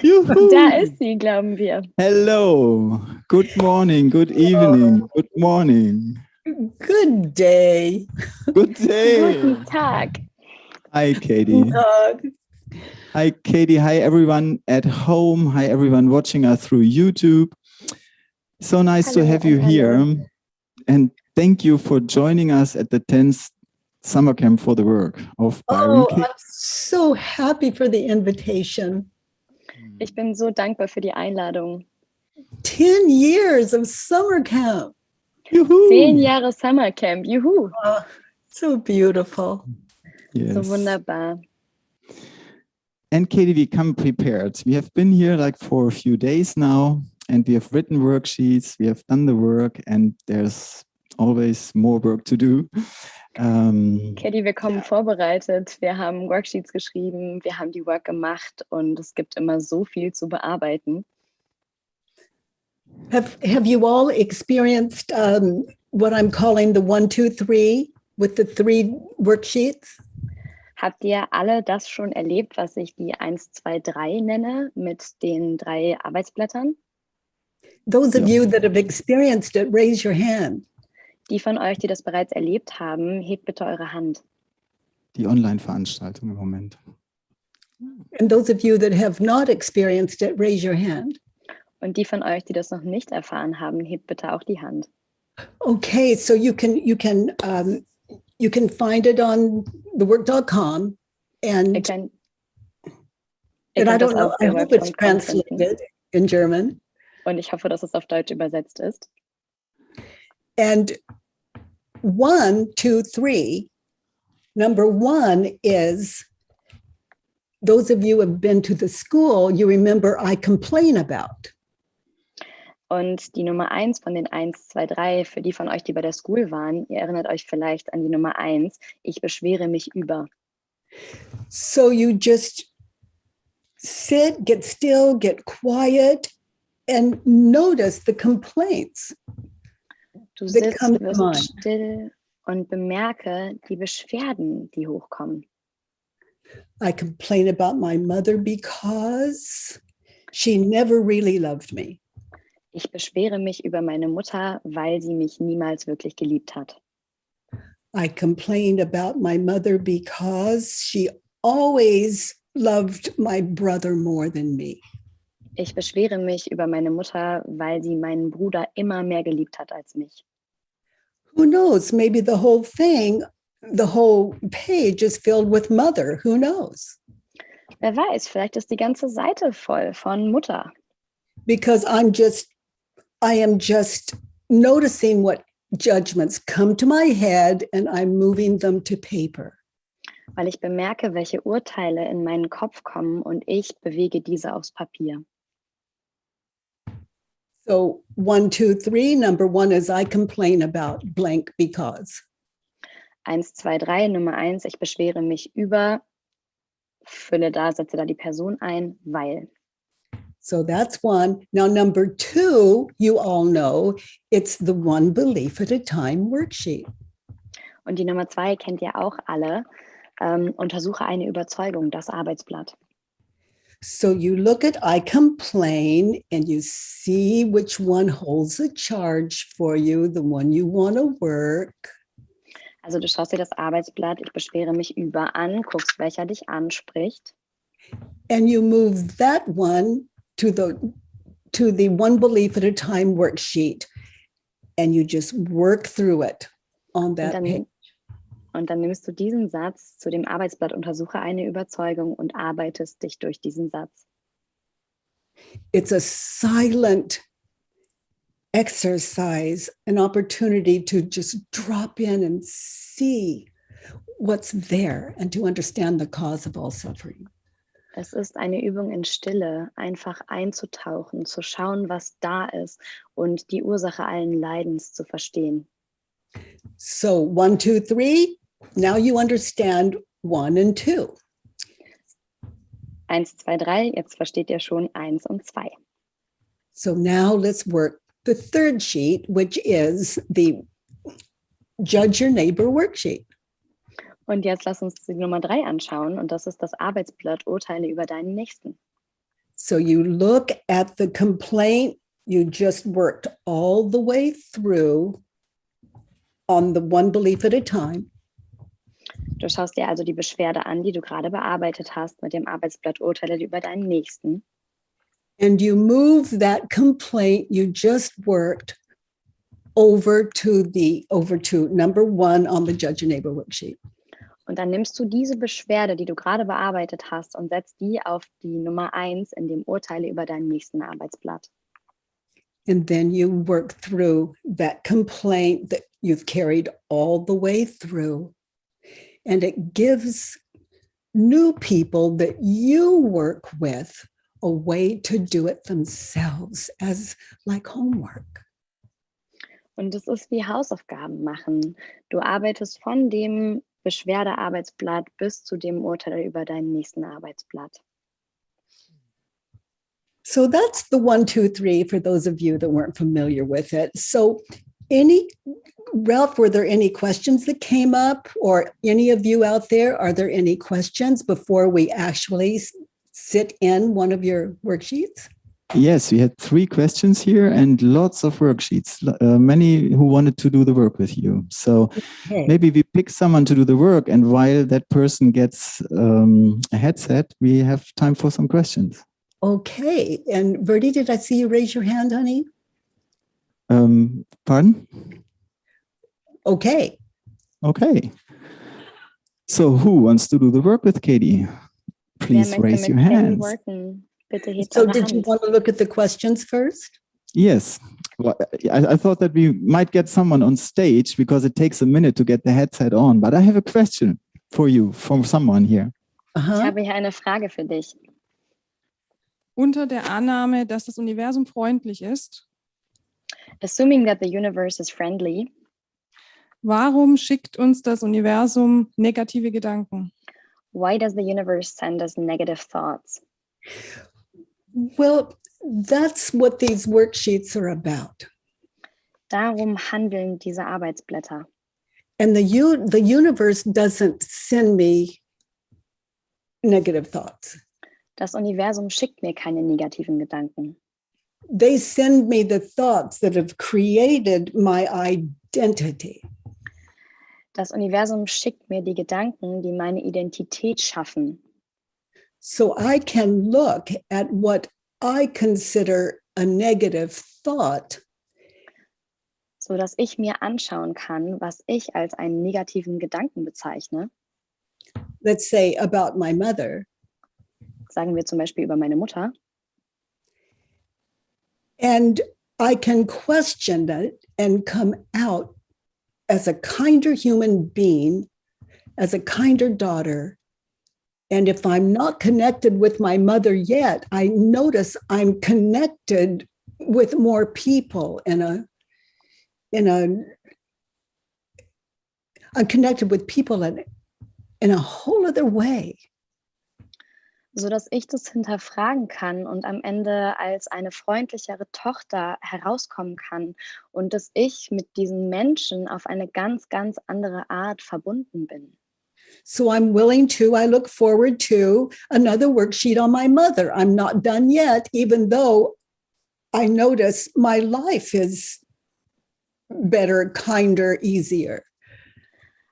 Juhu. Da ist sie, glauben wir. Hello. Good morning, good evening, good morning. Good day. Good day. Guten Tag. Hi, Katie. Hi, Katie. Hi, everyone at home. Hi, everyone watching us through YouTube. So nice to have you here. And thank you for joining us at the 10th Summer Camp for the Work of Byron Katie. I'm so happy for the invitation. Ich bin so dankbar für die Einladung. 10 years of summer camp. Juhu. 10 Jahre Summer Camp. Juhu. Oh, so beautiful. Yes. So wunderbar. And Katie, we come prepared. We have been here like for a few days now, and we have written worksheets, we have done the work, and there's always more work to do. Katie, wir kommen vorbereitet. Wir haben Worksheets geschrieben, wir haben die Work gemacht und es gibt immer so viel zu bearbeiten. Have you all experienced what I'm calling the 1, 2, 3 with the 3 worksheets? Habt ihr alle das schon erlebt, was ich die 1, 2, 3 nenne, mit den 3 Arbeitsblättern? Those of you that have experienced it, raise your hand. Die von euch, die das bereits erlebt haben, hebt bitte eure Hand. Die Online-Veranstaltung im Moment. And those of you that have not experienced it, raise your hand. Und die von euch, die das noch nicht erfahren haben, hebt bitte auch die Hand. Okay, so you can find it on thework.com and Ihr könnt I das don't know, auf I der hope it's Work.com finden. translated in German. Und ich hoffe, dass es auf Deutsch übersetzt ist. And 1, 2, 3, number 1 is, those of you who have been to the school, you remember I complain about. Und die Nummer 1 von den 1, 2, 3, für die von euch, die bei der School waren, ihr erinnert euch vielleicht an die Nummer 1, ich beschwere mich über. So you just sit, get still, get quiet, and notice the complaints. Du that sitzt, come to wirst mind. still und bemerke die Beschwerden, die hochkommen. I complain about my mother because she never really loved me. Ich beschwere mich über meine Mutter, weil sie mich niemals wirklich geliebt hat. I complained about my mother because she always loved my brother more than me. Ich beschwere mich über meine Mutter, weil sie meinen Bruder immer mehr geliebt hat als mich. Who knows? Maybe the whole thing, the whole page is filled with mother. Who knows? Wer weiß, vielleicht ist die ganze Seite voll von Mutter. Because I am just noticing what judgments come to my head and I'm moving them to paper. Weil ich bemerke, welche Urteile in meinen Kopf kommen und ich bewege diese aufs Papier. So 1, 2, 3, number 1 is I complain about blank because. 1, 2, 3, Nummer 1, ich beschwere mich über, setze da die Person ein, weil. So that's 1. Now number 2, you all know, it's the one belief at a time worksheet. Und die Nummer 2 kennt ihr auch alle. Untersuche eine Überzeugung, das Arbeitsblatt. So you look at I complain and you see which one holds a charge for you, the one you want to work. Also du schaust dir das Arbeitsblatt, ich beschwere mich über an, guckst, welcher dich anspricht. And you move that one to the one belief at a time worksheet. And you just work through it on that page. Und dann nimmst du diesen Satz zu dem Arbeitsblatt, untersuche eine Überzeugung und arbeitest dich durch diesen Satz. It's a silent exercise, an opportunity to just drop in and see what's there and to understand the cause of all suffering. Es ist eine Übung in Stille, einfach einzutauchen, zu schauen, was da ist und die Ursache allen Leidens zu verstehen. So 1, 2, 3, now you understand 1 and 2. 1, 2, 3, jetzt versteht ihr schon 1 und 2. So now let's work the third sheet, which is the Judge Your Neighbor worksheet. Und jetzt lass uns die Nummer 3 anschauen und das ist das Arbeitsblatt Urteile über deinen Nächsten. So you look at the complaint you just worked all the way through on the one belief at a time. Du schaust dir also die Beschwerde an, die du gerade bearbeitet hast mit dem Arbeitsblatt Urteile über deinen Nächsten. And you move that complaint you just worked over to number 1 on the Judge Your Neighbor worksheet. Und dann nimmst du diese Beschwerde, die du gerade bearbeitet hast, und setzt die auf die Nummer 1 in dem Urteile über deinen nächsten Arbeitsblatt. And then you work through that complaint that you've carried all the way through. And it gives new people that you work with a way to do it themselves as like homework. Und es ist wie Hausaufgaben machen. Du arbeitest von dem Beschwerdearbeitsblatt bis zu dem Urteil über deinen nächsten Arbeitsblatt. So that's the 1, 2, 3 for those of you that weren't familiar with it. So Ralph, were there any questions that came up, or any of you out there, are there any questions before we actually sit in one of your worksheets? Yes, we had 3 questions here and lots of worksheets, many who wanted to do the work with you. So maybe we pick someone to do the work, and while that person gets a headset, we have time for some questions. Okay. And Verdi, did I see you raise your hand, honey? Pardon? Okay. Okay. So who wants to do the work with Katie? Please raise your hands. So did you want to look at the questions first? Yes. Well, I thought that we might get someone on stage because it takes a minute to get the headset on. But I have a question for you from someone here. Ich habe hier eine Frage für dich. Unter der Annahme, dass das Universum freundlich ist, Assuming that the universe is friendly, warum schickt uns das Universum negative Gedanken? why does the universe send us negative thoughts? Well, that's what these worksheets are about. Darum handeln diese Arbeitsblätter. And the universe doesn't send me negative thoughts. Das Universum schickt mir keine negativen Gedanken. They send me the thoughts that have created my identity. Das Universum schickt mir die Gedanken, die meine Identität schaffen. So I can look at what I consider a negative thought, so dass ich mir anschauen kann, was ich als einen negativen Gedanken bezeichne. let's say about my mother, Sagen wir zum Beispiel über meine Mutter. and I can question that and come out as a kinder human being, as a kinder daughter. And if I'm not connected with my mother yet, I notice I'm connected with more people I'm connected with people in a whole other way. So dass ich das hinterfragen kann und am Ende als eine freundlichere Tochter herauskommen kann und dass ich mit diesen Menschen auf eine ganz, ganz andere Art verbunden bin. So I look forward to another worksheet on my mother. I'm not done yet, even though I notice my life is better, kinder, easier.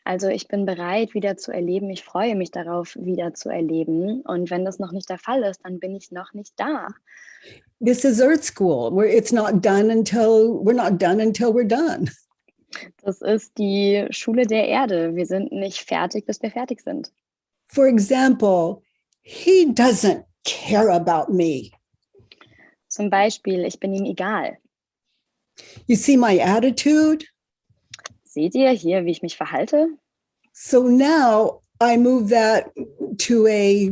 Also ich bin bereit, wieder zu erleben. Ich freue mich darauf, wieder zu erleben. Und wenn das noch nicht der Fall ist, dann bin ich noch nicht da. This is Earth School, where we're not done until we're done. Das ist die Schule der Erde. Wir sind nicht fertig, bis wir fertig sind. For example, he doesn't care about me. Zum Beispiel, ich bin ihm egal. You see my attitude? Seht ihr hier, wie ich mich verhalte? So now I move that to a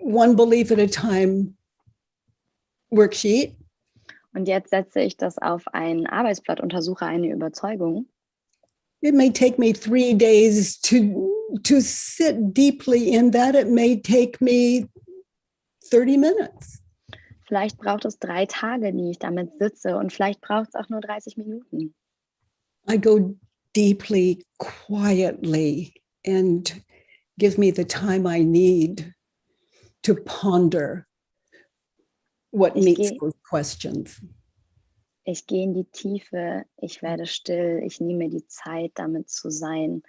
one belief at a time worksheet. Und jetzt setze ich das auf ein Arbeitsblatt, untersuche eine Überzeugung. It may take me 3 days to sit deeply in that. It may take me 30 minutes. Vielleicht braucht es 3 Tage, die ich damit sitze, und vielleicht braucht es auch nur 30 Minuten. I go deeply, quietly, and give me the time I need to ponder what meets those questions. Ich gehe in die Tiefe, ich werde still, ich nehme mir die Zeit, damit zu sein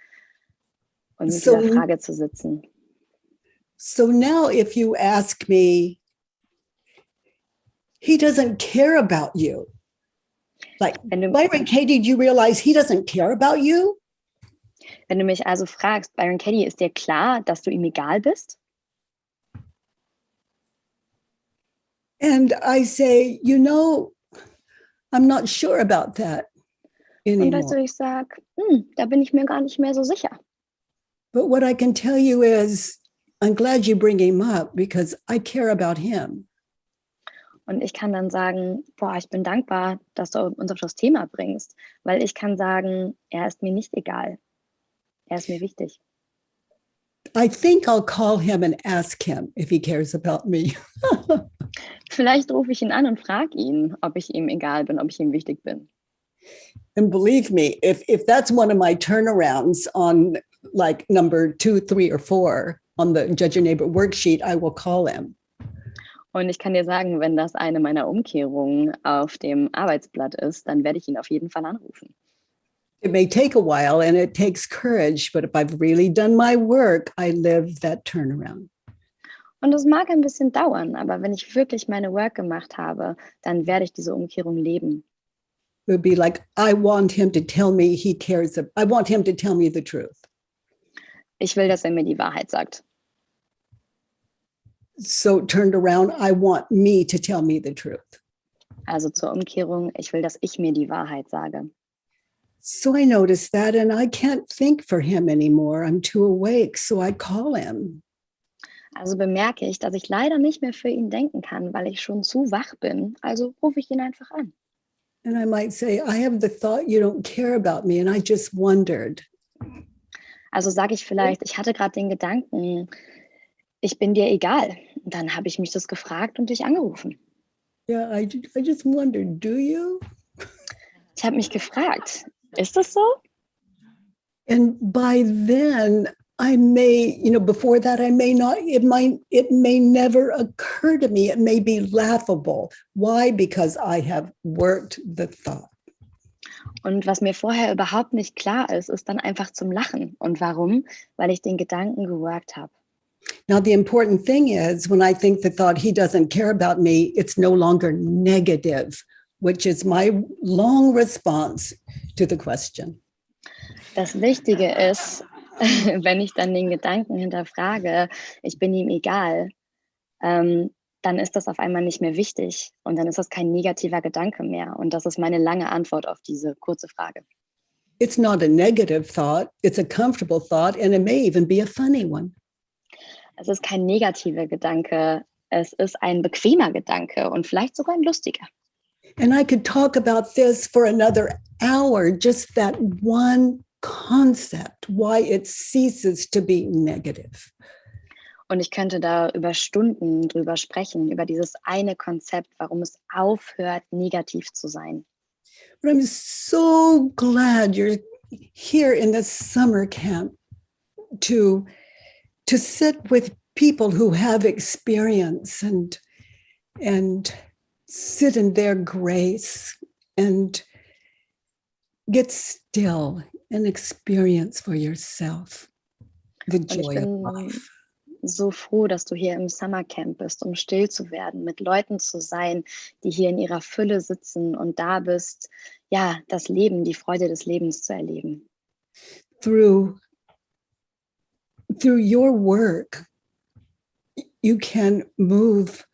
und mit dieser Frage zu sitzen. So now if you ask me, he doesn't care about you. Like, Byron Katie, do you realize he doesn't care about you? Wenn du mich also fragst, Byron Katie, ist dir klar, dass du ihm egal bist? And I say, you know, I'm not sure about that anymore. Und weißt du, ich sage, da bin ich mir gar nicht mehr so sicher. But what I can tell you is, I'm glad you bring him up because I care about him. Und ich kann dann sagen, boah, ich bin dankbar, dass du uns auf das Thema bringst, weil ich kann sagen, er ist mir nicht egal. Er ist mir wichtig. I think I'll call him and ask him if he cares about me. Vielleicht rufe ich ihn an und frage ihn, ob ich ihm egal bin, ob ich ihm wichtig bin. And believe me, if that's one of my turnarounds on like number 2, 3, or 4 on the Judge Your Neighbor worksheet, I will call him. Und ich kann dir sagen, wenn das eine meiner Umkehrungen auf dem Arbeitsblatt ist, dann werde ich ihn auf jeden Fall anrufen. It may take a while and it takes courage, but if I've really done my work, I live that turnaround. Und es mag ein bisschen dauern, aber wenn ich wirklich meine Work gemacht habe, dann werde ich diese Umkehrung leben. It would be like, I want him to tell me he cares. I want him to tell me the truth. Ich will, dass er mir die Wahrheit sagt. So turned around, I want me to tell me the truth. Also zur Umkehrung, ich will, dass ich mir die Wahrheit sage. So I noticed that and I can't think for him anymore. I'm too awake, so I call him. Also bemerke ich, dass ich leider nicht mehr für ihn denken kann, weil ich schon zu wach bin. Also rufe ich ihn einfach an. And I might say, I have the thought you don't care about me and I just wondered. Also sage ich vielleicht, ich hatte gerade den Gedanken, ich bin dir egal. Und dann habe ich mich das gefragt und dich angerufen. Yeah, I just wondered, do you? Ich habe mich gefragt, ist das so? And by then, I may, before that, I may not, it may never occur to me. It may be laughable. Why? Because I have worked the thought. Und was mir vorher überhaupt nicht klar ist, ist dann einfach zum Lachen. Und warum? Weil ich den Gedanken geworkt habe. Now, the important thing is when I think the thought, he doesn't care about me, it's no longer negative, which is my long response to the question. Das Wichtige ist, wenn ich dann den Gedanken hinterfrage, ich bin ihm egal, dann ist das auf einmal nicht mehr wichtig und dann ist das kein negativer Gedanke mehr. Und das ist meine lange Antwort auf diese kurze Frage. It's not a negative thought, it's a comfortable thought and it may even be a funny one. Es ist kein negativer Gedanke, es ist ein bequemer Gedanke und vielleicht sogar ein lustiger. And I could talk about this for another hour, just that one concept, why it ceases to be negative. Und ich könnte da über Stunden drüber sprechen, über dieses eine Konzept, warum es aufhört, negativ zu sein. But I'm so glad you're here in this summer camp to sit with people who have experience and sit in their grace and get still and experience for yourself the joy of life. So froh, dass du hier im Summercamp bist, um still zu werden, mit Leuten zu sein, die hier in ihrer Fülle sitzen und da bist, ja, das Leben, die Freude des Lebens zu erleben. Through your work, you can move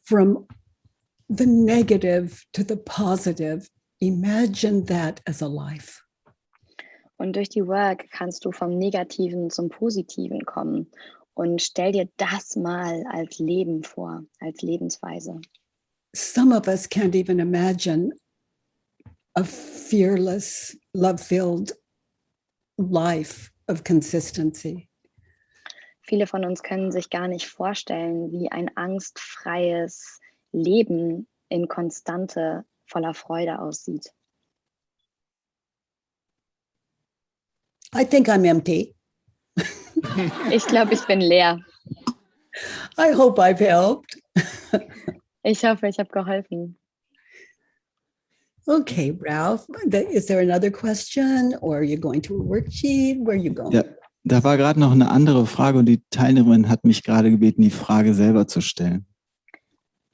from the negative to the positive. Imagine that as a life. Und durch die Work kannst du vom Negativen zum Positiven kommen. Und stell dir das mal als Leben vor, als Lebensweise. Some of us can't even imagine a fearless, love-filled life of consistency. Viele von uns können sich gar nicht vorstellen, wie ein angstfreies Leben in Konstante voller Freude aussieht. I think I'm empty. Ich glaube, ich bin leer. I hope I've helped. Ich hoffe, ich habe geholfen. Okay, Ralph, is there another question or are you going to a worksheet? Where are you going? Ja, da war gerade noch eine andere Frage und die Teilnehmerin hat mich gerade gebeten, die Frage selber zu stellen.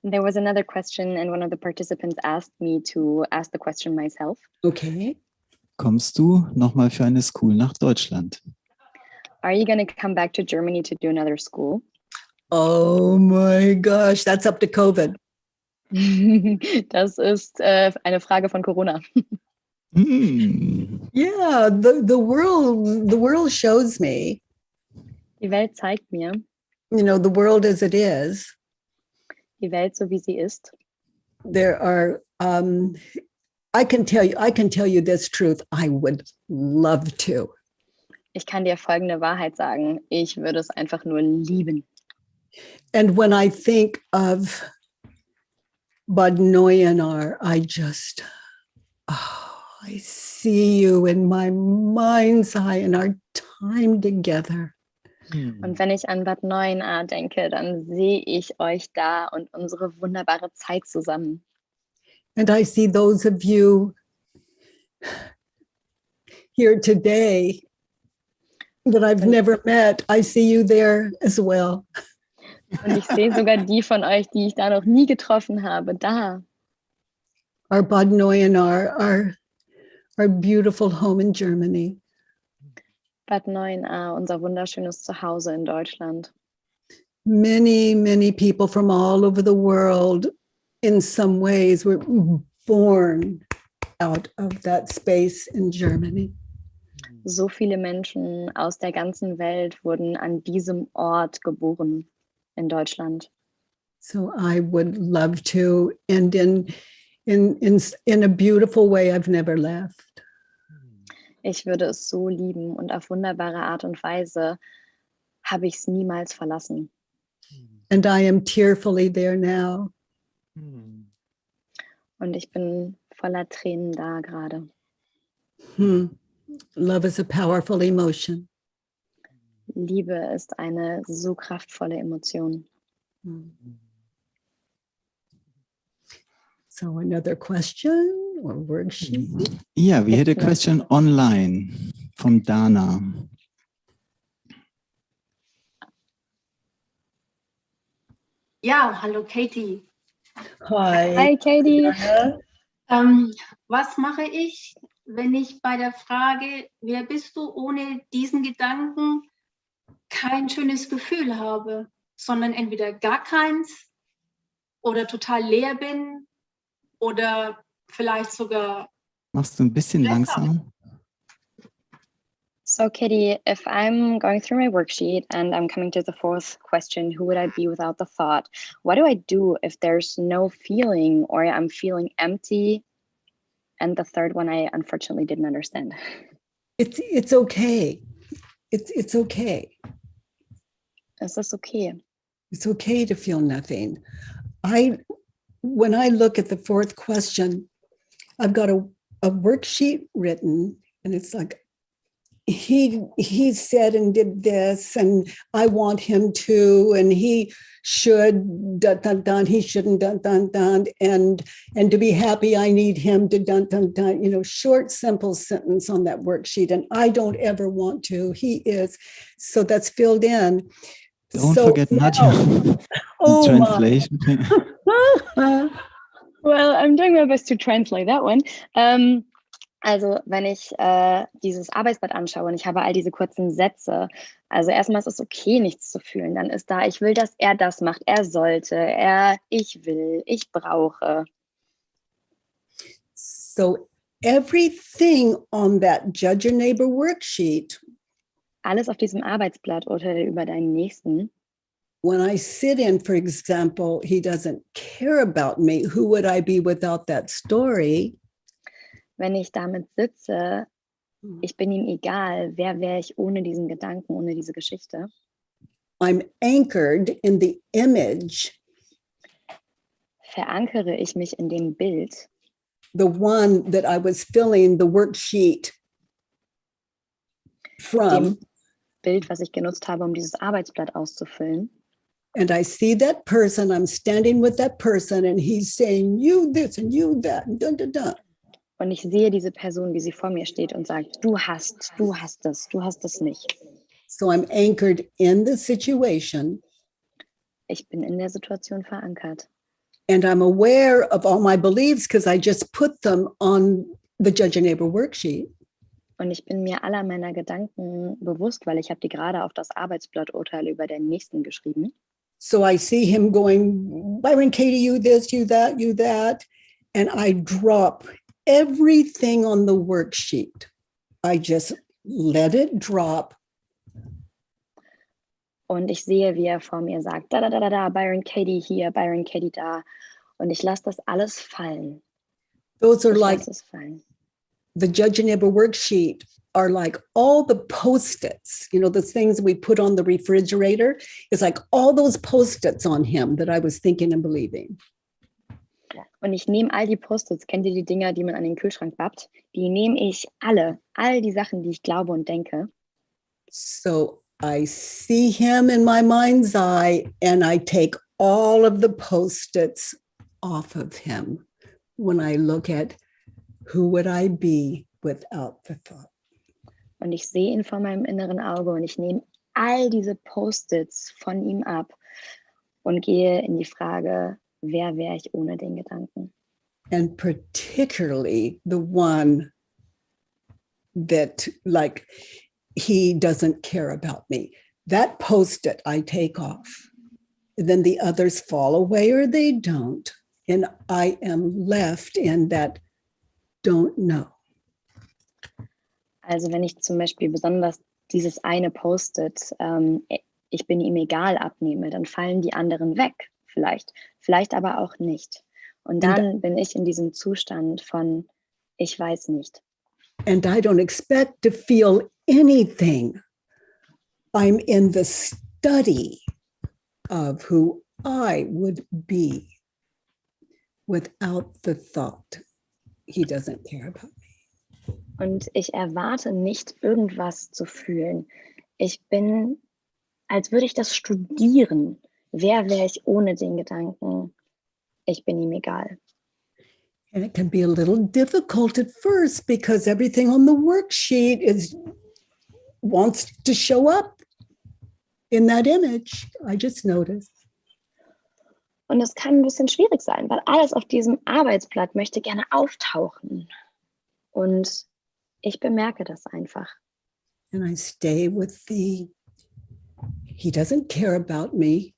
There was another question and one of the participants asked me to ask the question myself. Okay. Kommst du nochmal für eine School nach Deutschland? Are you going to come back to Germany to do another school? Oh my gosh, that's up to COVID. Das ist eine Frage von Corona. Yeah, the world shows me, Die Welt zeigt mir, you know, the world as it is. die Welt so wie sie ist. There are I can tell you this truth. I would love to. Ich kann dir folgende Wahrheit sagen. Ich würde es einfach nur lieben. And when I think of Bad Neuenahr, I see you in my mind's eye and our time together. Und wenn ich an Bad Neuenahr denke, dann sehe ich euch da und unsere wunderbare Zeit zusammen. And I see those of you here today that I've never met. I see you there as well. Und ich sehe sogar die von euch, die ich da noch nie getroffen habe, da. Our Bad Neuenahr, our beautiful home in Germany. Bad Neuenahr, unser wunderschönes Zuhause in Deutschland. Many, many people from all over the world, in some ways, were born out of that space in Germany. So viele Menschen aus der ganzen Welt wurden an diesem Ort geboren in Deutschland. So I would love to, and in a beautiful way I've never left. Ich würde es so lieben und auf wunderbare Art und Weise habe ich es niemals verlassen. And I am tearfully there now. Und ich bin voller Tränen da gerade. Love is a powerful emotion. Liebe ist eine so kraftvolle Emotion. So another question or worksheet? Yeah, we had a question online from Dana. Ja, hallo Katie. Hi. Hi Katie. Was mache ich, wenn ich bei der Frage, wer bist du, ohne diesen Gedanken kein schönes Gefühl habe, sondern entweder gar keins oder total leer bin oder vielleicht sogar... Machst du ein bisschen langsam? So Katie, if I'm going through my worksheet and I'm coming to the fourth question, who would I be without the thought? What do I do if there's no feeling or I'm feeling empty? And the third one, I unfortunately didn't understand. It's okay. It's okay. Ist das okay? It's okay to feel nothing. When I look at the fourth question, I've got a worksheet written, and it's like, he said and did this, and I want him to, and he should dun dun dun, he shouldn't dun dun dun, and to be happy I need him to dun dun dun, you know, short simple sentence on that worksheet, and I don't ever want to. He is, so that's filled in. Don't forget Nadja. Oh, translation. Well, I'm doing my best to translate that one. Also wenn ich dieses Arbeitsblatt anschaue und ich habe all diese kurzen Sätze, also erstmal ist es okay, nichts zu fühlen. Dann ist da, ich will, dass er das macht, er sollte, ich will, ich brauche. So everything on that Judge Your Neighbor worksheet, Alles auf diesem Arbeitsblatt urteile über deinen Nächsten. when I sit in, for example, he doesn't care about me, who would I be without that story? Wenn ich damit sitze, ich bin ihm egal, wer wäre ich ohne diesen Gedanken, ohne diese Geschichte. I'm anchored in the image, Verankere ich mich in dem Bild, the one that I was filling the worksheet from. dem Bild, was ich genutzt habe, um dieses Arbeitsblatt auszufüllen. And I see that person, I'm standing with that person and he's saying, you this and you that, and dun, dun, dun. Und ich sehe diese Person, wie sie vor mir steht und sagt, du hast es nicht. So I'm anchored in the situation. Ich bin in der Situation verankert. And I'm aware of all my beliefs because I just put them on the Judge and Neighbor worksheet. Und ich bin mir aller meiner Gedanken bewusst, weil ich habe die gerade auf das Arbeitsblatt Urteil über den Nächsten geschrieben. So I see him going, Byron Katie, you this, you that, you that. And I drop everything on the worksheet. I just let it drop. Und ich sehe, wie er vor mir sagt, da, Byron Katie hier, Byron Katie da. Und ich lasse das alles fallen. Those are like, es fallen. the Judge and Neighbor worksheet are like all the Post-its, you know, the things we put on the refrigerator. It's like all those Post-its on him that I was thinking and believing. Und ich nehme all die Post-its, kennt ihr die Dinger, die man an den Kühlschrank bappt? Die nehme ich all die Sachen, die ich glaube und denke. So I see him in my mind's eye and I take all of the Post-its off of him when I look at who would I be without the thought. Und ich sehe ihn vor meinem inneren Auge und ich nehme all diese Post-its von ihm ab und gehe in die Frage, wer wäre ich ohne den Gedanken? And particularly the one that, like, he doesn't care about me. That Post-it I take off. Then the others fall away or they don't. And I am left in that don't know. Also wenn ich zum Beispiel besonders dieses eine Post-it, ich bin ihm egal, abnehme, dann fallen die anderen weg, vielleicht aber auch nicht. Und dann bin ich in diesem Zustand von, ich weiß nicht. And I don't expect to feel anything. I'm in the study of who I would be without the thought, he doesn't care about me. Und ich erwarte nicht, irgendwas zu fühlen. Ich bin, als würde ich das studieren. Wer wäre ich ohne den Gedanken? Ich bin ihm egal. And it can be a little difficult at first because everything on the worksheet wants to show up in that image. I just noticed. Und es kann ein bisschen schwierig sein, weil alles auf diesem Arbeitsblatt möchte gerne auftauchen. Und ich bemerke das einfach. And I stay with he doesn't care about me.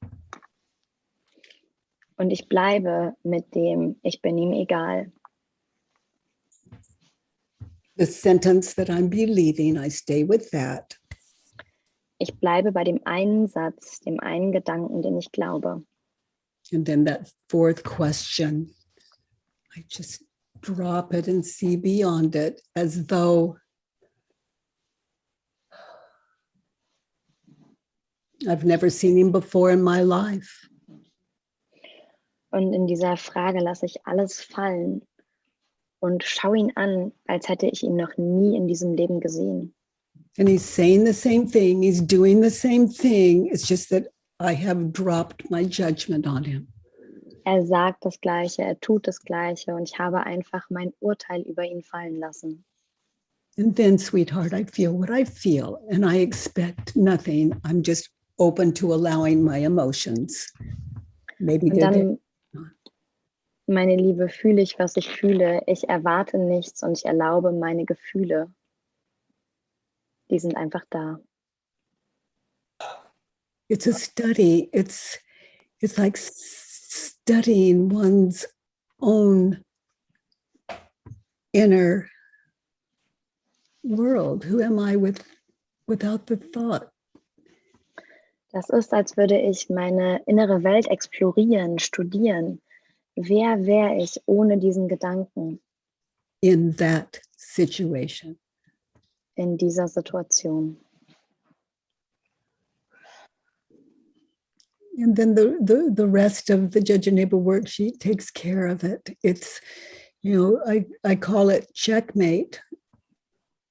Und ich bleibe mit dem, ich bin ihm egal. The sentence that I'm believing, I stay with that. Ich bleibe bei dem einen Satz, dem einen Gedanken, den ich glaube. And then that fourth question, I just drop it and see beyond it as though I've never seen him before in my life. Und in dieser Frage lasse ich alles fallen und schaue ihn an, als hätte ich ihn noch nie in diesem Leben gesehen. And he's saying the same thing, he's doing the same thing. It's just that I have dropped my judgment on him. Er sagt das Gleiche, er tut das Gleiche und ich habe einfach mein Urteil über ihn fallen lassen. And then, sweetheart, I feel what I feel and I expect nothing. I'm just open to allowing my emotions. Maybe und dann, meine Liebe, fühle ich, was ich fühle. Ich erwarte nichts und ich erlaube meine Gefühle. Die sind einfach da. It's a study. It's like studying one's own inner world. Who am I without the thought? Das ist, als würde ich meine innere Welt explorieren, studieren. Wer wäre ich ohne diesen Gedanken? In that situation. In dieser Situation. And then the rest of the Judge and Neighbor worksheet takes care of it. It's, I call it checkmate.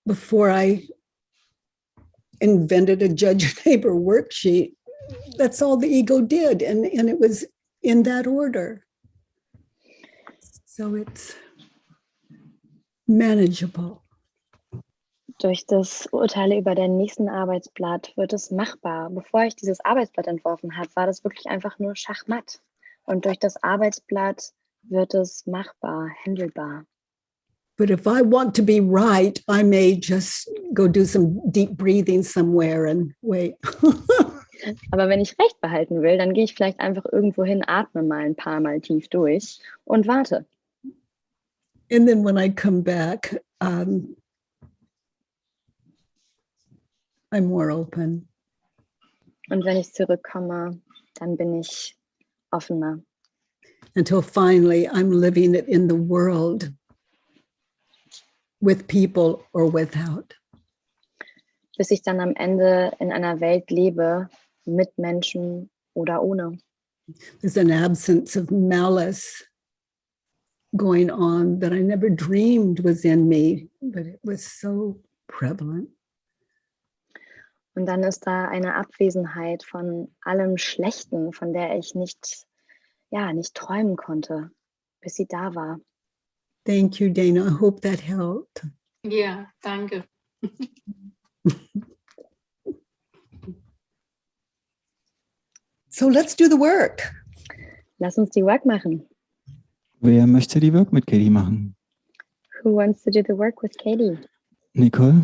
Before I invented a Judge and Neighbor worksheet, that's all the ego did. And it was in that order. So it's manageable. Durch das Urteil über den nächsten Arbeitsblatt wird es machbar. Bevor ich dieses Arbeitsblatt entworfen habe, war das wirklich einfach nur Schachmatt. Und durch das Arbeitsblatt wird es machbar, handelbar. But if I want to be right, I may just go do some deep breathing somewhere and wait. Aber wenn ich Recht behalten will, dann gehe ich vielleicht einfach irgendwo hin, atme mal ein paar Mal tief durch und warte. And then when I come back, I'm more open. Und wenn ich zurückkomme, dann bin ich offener. Until finally I'm living it in the world with people or without. Bis ich dann am Ende in einer Welt lebe, mit Menschen oder ohne. There's an absence of malice going on that I never dreamed was in me, but it was so prevalent. Und dann ist da eine Abwesenheit von allem Schlechten, von der ich nicht träumen konnte, bis sie da war. Thank you, Dana. I hope that helped. Ja, danke. So let's do the work. Lass uns die Work machen. Wer möchte die Work mit Katie machen? Who wants to do the work with Katie? Nicole?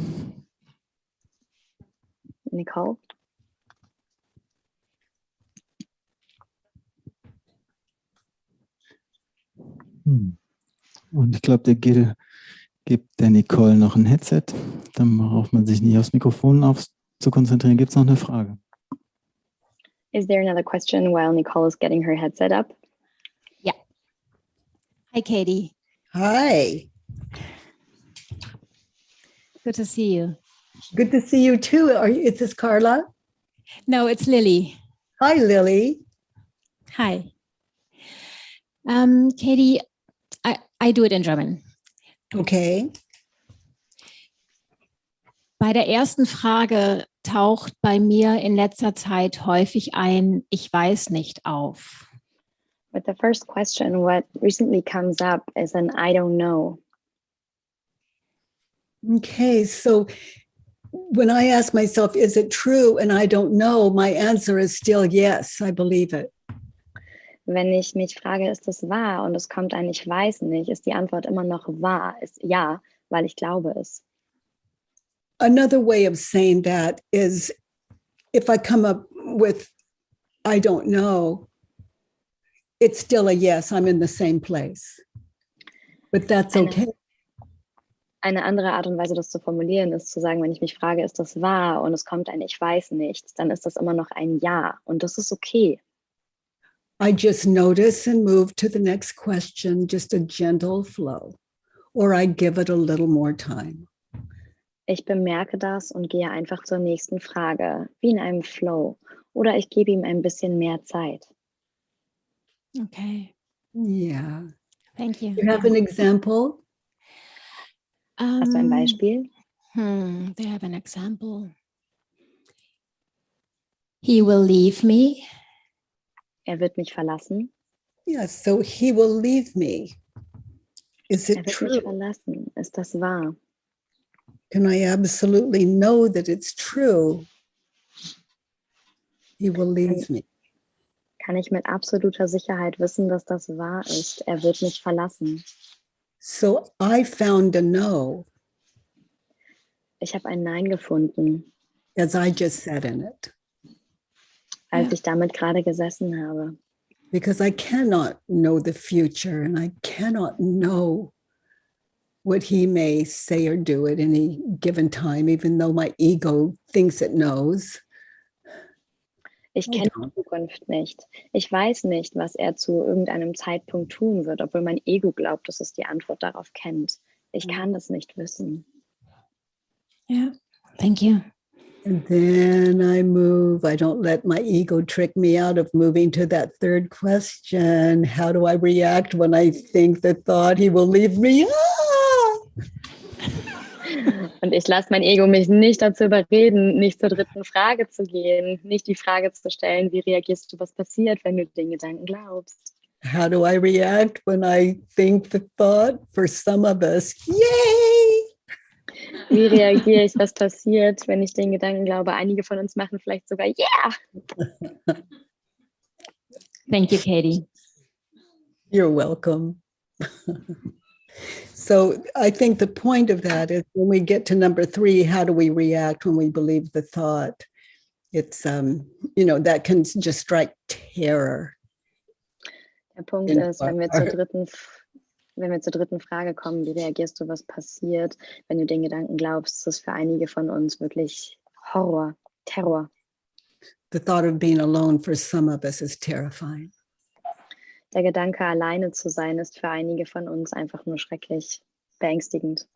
Nicole? Und ich glaube, der Gil gibt der Nicole noch ein Headset. Dann braucht man sich nicht aufs Mikrofon zu konzentrieren. Gibt es noch eine Frage? Is there another question while Nicole is getting her headset up? Yeah. Hi, Katie. Hi. Good to see you. Good to see you too. Is this Carla? No, it's Lily. Hi, Lily. Hi. Katie, I do it in German. Okay. Bei der ersten Frage taucht bei mir in letzter Zeit häufig ein Ich weiß nicht auf. With the first question, what recently comes up is an I don't know. Okay, so when I ask myself, is it true? And I don't know, my answer is still yes, I believe it. Wenn ich mich frage, ist das wahr? Und es kommt ein Ich weiß nicht, ist die Antwort immer noch wahr, ist ja, weil ich glaube es. Another way of saying that is if I come up with I don't know, it's still a yes, I'm in the same place. But that's okay. Eine andere Art und Weise, das zu formulieren, ist zu sagen, wenn ich mich frage, ist das wahr? Und es kommt ein Ich weiß nicht, dann ist das immer noch ein Ja. Und das ist okay. I just notice and move to the next question, just a gentle flow. Or I give it a little more time. Ich bemerke das und gehe einfach zur nächsten Frage, wie in einem Flow. Oder ich gebe ihm ein bisschen mehr Zeit. Okay. Yeah. Thank you. You have an example? Hast du ein Beispiel? Do you have an example? He will leave me. Er wird mich verlassen. Yes, so he will leave me. Is Er it wird mich true? verlassen. Ist das wahr? Can I absolutely know that it's true? He will leave me. Kann ich mit absoluter Sicherheit wissen, dass das wahr ist? Er wird mich verlassen. So I found a no, Ich habe ein Nein gefunden, as I just said in it, als ich damit gerade gesessen habe. because I cannot know the future and I cannot know what he may say or do at any given time, even though my ego thinks it knows. Ich kenne die Zukunft nicht. Ich weiß nicht, was er zu irgendeinem Zeitpunkt tun wird, obwohl mein Ego glaubt, dass es die Antwort darauf kennt. Ich kann das nicht wissen. Yeah. Thank you. And then I move. I don't let my ego trick me out of moving to that third question. How do I react when I think the thought he will leave me? Ah! Und ich lasse mein Ego mich nicht dazu überreden, nicht zur dritten Frage zu gehen, nicht die Frage zu stellen, wie reagierst du, was passiert, wenn du den Gedanken glaubst? How do I react when I think the thought? For some of us, yay! Wie reagiere ich, was passiert, wenn ich den Gedanken glaube? Einige von uns machen vielleicht sogar, yeah! Thank you, Katie. You're welcome. So I think the point of that is when we get to number 3, how do we react when we believe the thought? It's, that can just strike terror. Der Punkt ist, wenn wir zur dritten Frage kommen, wie reagierst du, was passiert, wenn du den Gedanken glaubst, ist es für einige von uns wirklich Horror, Terror. The thought of being alone for some of us is terrifying. Der Gedanke, alleine zu sein, ist für einige von uns einfach nur schrecklich, beängstigend.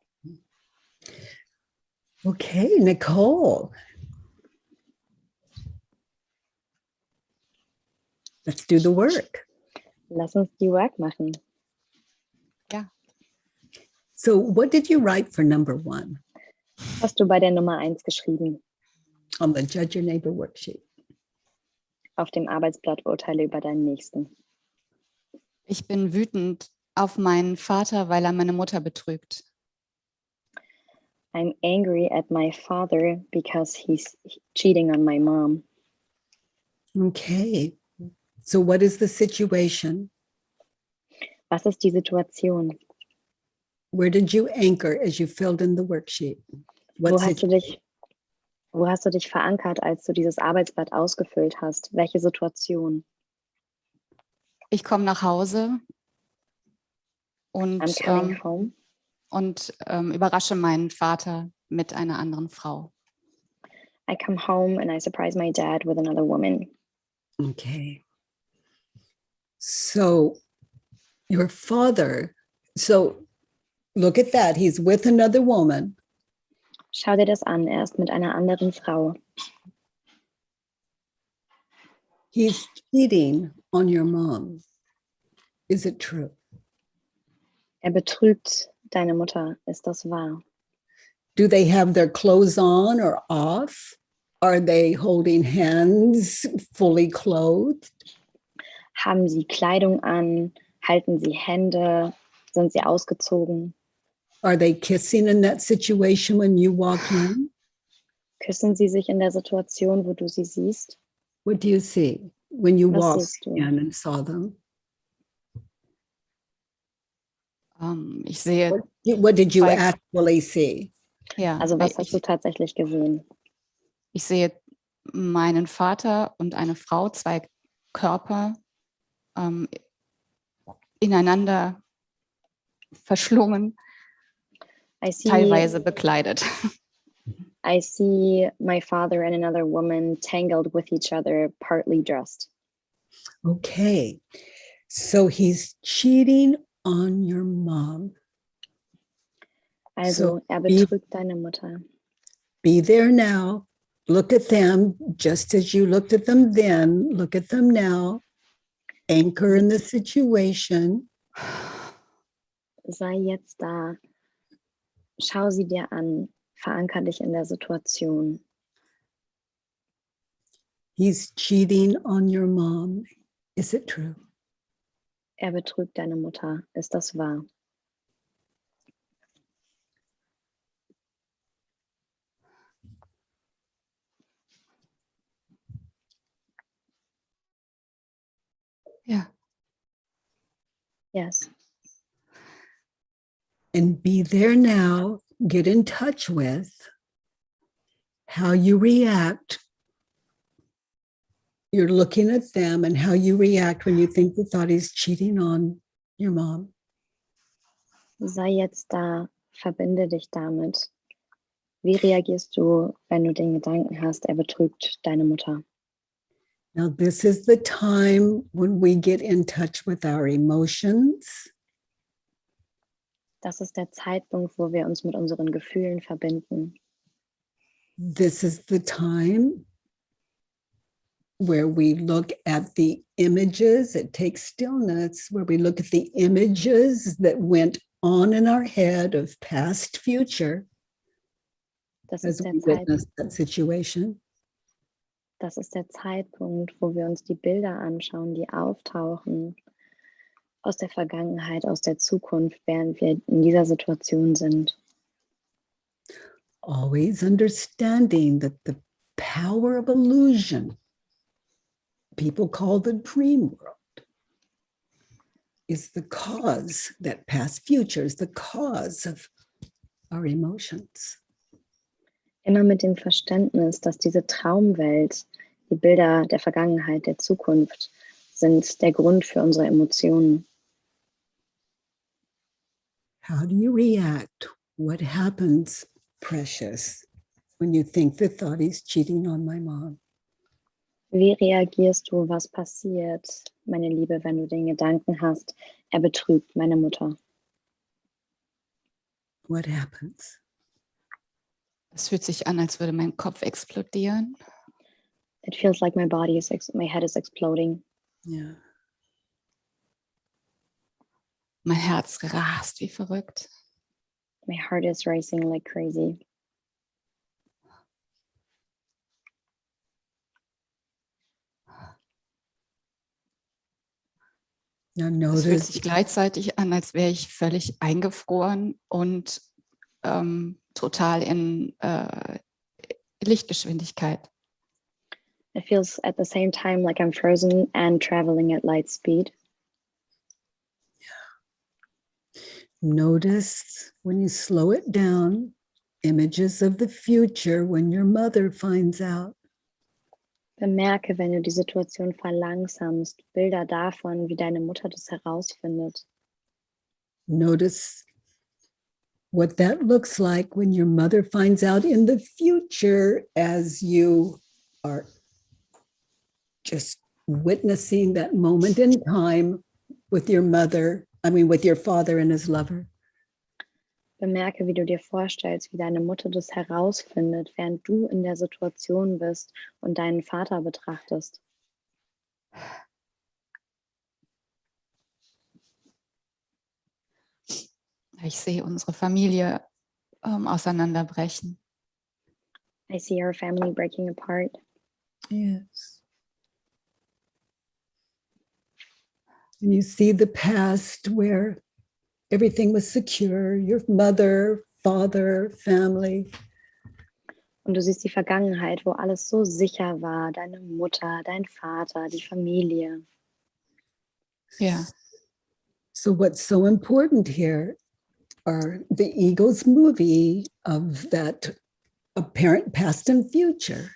Okay, Nicole. Let's do the work. Lass uns die Work machen. Ja. So what did you write for number 1 Hast du bei der Nummer 1 geschrieben? on the Judge Your Neighbor worksheet? Auf dem Arbeitsblatt Urteile über deinen Nächsten. Ich bin wütend auf meinen Vater, weil er meine Mutter betrügt. I'm angry at my father because he's cheating on my mom. Okay. So what is the situation? Was ist die Situation? Where did you anchor as you filled in the worksheet? Wo hast du dich verankert, als du dieses Arbeitsblatt ausgefüllt hast? Welche Situation? Ich komme nach Hause und, I'm coming home. Überrasche meinen Vater mit einer anderen Frau. I come home and I surprise my dad with another woman. Okay. So your father, so look at that. He's with another woman. Schau dir das an, er ist mit einer anderen Frau. He's cheating on your mom. Is it true? Er betrügt deine Mutter. Ist das wahr? Do they have their clothes on or off? Are they holding hands, fully clothed? Haben sie Kleidung an? Halten sie Hände? Sind sie ausgezogen? Are they kissing in that situation when you walk in? Küssen sie sich in der Situation, wo du sie siehst? What do you see when you Was walked siehst du? in and saw them? Ich sehe, What did you Like- actually see? ja, Also was hast du tatsächlich gesehen? ich sehe meinen Vater und eine Frau, 2 Körper ineinander verschlungen, teilweise bekleidet. I see my father and another woman tangled with each other, partly dressed. Okay, so he's cheating on your mom. Also er betrügt deine Mutter. Be there now. Look at them just as you looked at them then. Look at them now. Anchor in the situation. Sei jetzt da. Schau sie dir an. Veranker dich in der Situation. He's cheating on your mom. Is it true? Er betrügt deine Mutter. Ist das wahr? Ja. Yes. And be there now. Get in touch with how you react. You're looking at them and how you react when you think the thought is cheating on your mom. Sei jetzt da. Verbinde dich damit. Wie reagierst du, wenn du den Gedanken hast, er betrügt deine Mutter? Now, this is the time when we get in touch with our emotions. Das ist der Zeitpunkt, wo wir uns mit unseren Gefühlen verbinden. This is the time where we look at the images. It takes stillness, where we look at the images that went on in our head of past, future. Das as ist der we Zeit, witness that situation. das ist der Zeitpunkt, wo wir uns die Bilder anschauen, die auftauchen aus der Vergangenheit, aus der Zukunft, während wir in dieser Situation sind. Always understanding that the power of illusion, people call the dream world, is the cause, that past future is the cause of our emotions. Immer mit dem Verständnis, dass diese Traumwelt, die Bilder der Vergangenheit, der Zukunft, sind der Grund für unsere Emotionen. How do you react? What happens, precious, when you think the thought is cheating on my mom? Wie reagierst du? Was passiert, meine Liebe, wenn du den Gedanken hast, er betrügt meine Mutter? What happens? Es fühlt sich an, als würde mein Kopf explodieren. It feels like my head is exploding. Yeah. Mein Herz rast wie verrückt. My heart is racing like crazy. Now Es fühlt notice, sich gleichzeitig an, als wäre ich völlig eingefroren und total in Lichtgeschwindigkeit. It feels at the same time like I'm frozen and traveling at light speed. notice when you slow it down, images of the future when your mother finds out. Bemerke, wenn du die Situation verlangsamst, Bilder davon, wie deine Mutter das herausfindet. Notice what that looks like when your mother finds out in the future as you are just witnessing that moment in time with your with your father and his lover. Bemerke, wie du dir vorstellst, wie deine Mutter das herausfindet, während du in der Situation bist und deinen Vater betrachtest. Ich sehe unsere Familie auseinanderbrechen. I see our family breaking apart. Yes. And you see the past where everything was secure, your mother, father, family. Und du siehst die Vergangenheit, wo alles so sicher war, deine Mutter, dein Vater, die Familie. Ja. So what's so important here are the ego's movie of that apparent past and future.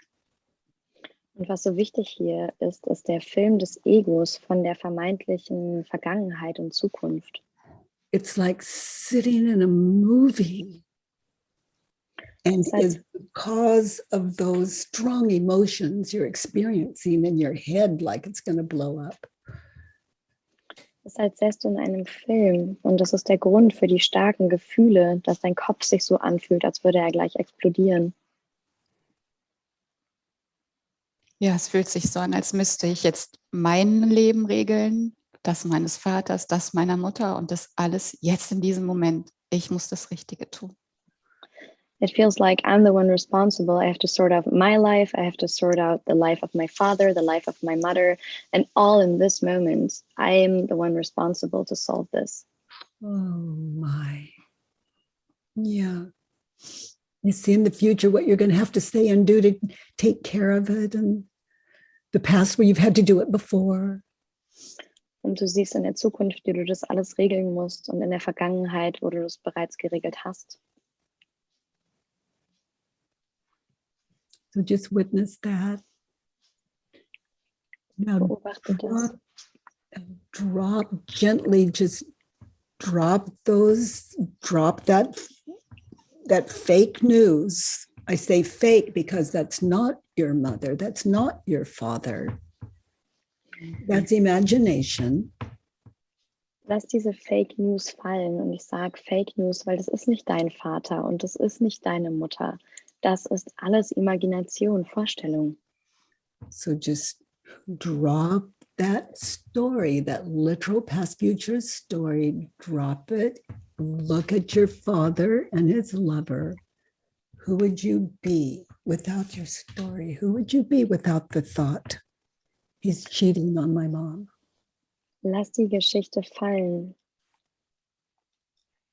Und was so wichtig hier ist, ist der Film des Egos von der vermeintlichen Vergangenheit und Zukunft. It's like sitting in a movie and is the cause of those strong emotions you're experiencing in your head like it's going to blow up. Es ist, als säßt du in einem Film und das ist der Grund für die starken Gefühle, dass dein Kopf sich so anfühlt, als würde er gleich explodieren. Ja, es fühlt sich so an, als müsste ich jetzt mein Leben regeln, das meines Vaters, das meiner Mutter und das alles jetzt in diesem Moment. Ich muss das Richtige tun. It feels like I'm the one responsible. I have to sort out my life. I have to sort out the life of my father, the life of my mother, and all in this moment, I'm the one responsible to solve this. Oh my. Yeah. You see in the future what you're going to have to say and do to take care of it, and the past where you've had to do it before. Und du siehst in der Zukunft, wie du das alles regeln musst und in der Vergangenheit, wo du das bereits geregelt hast. So just witness that. Now Beobachte das. drop gently, just drop that fake news. I say fake because that's not your mother, that's not your father. That's imagination. Lass diese Fake News fallen und ich sage Fake News, weil das ist nicht dein Vater und das ist nicht deine Mutter. Das ist alles Imagination, Vorstellung. So just drop that story, that literal past future story, drop it. Look at your father and his lover Who would you be without your story? Who would you be without the thought, he's cheating on my mom? Lass die Geschichte fallen.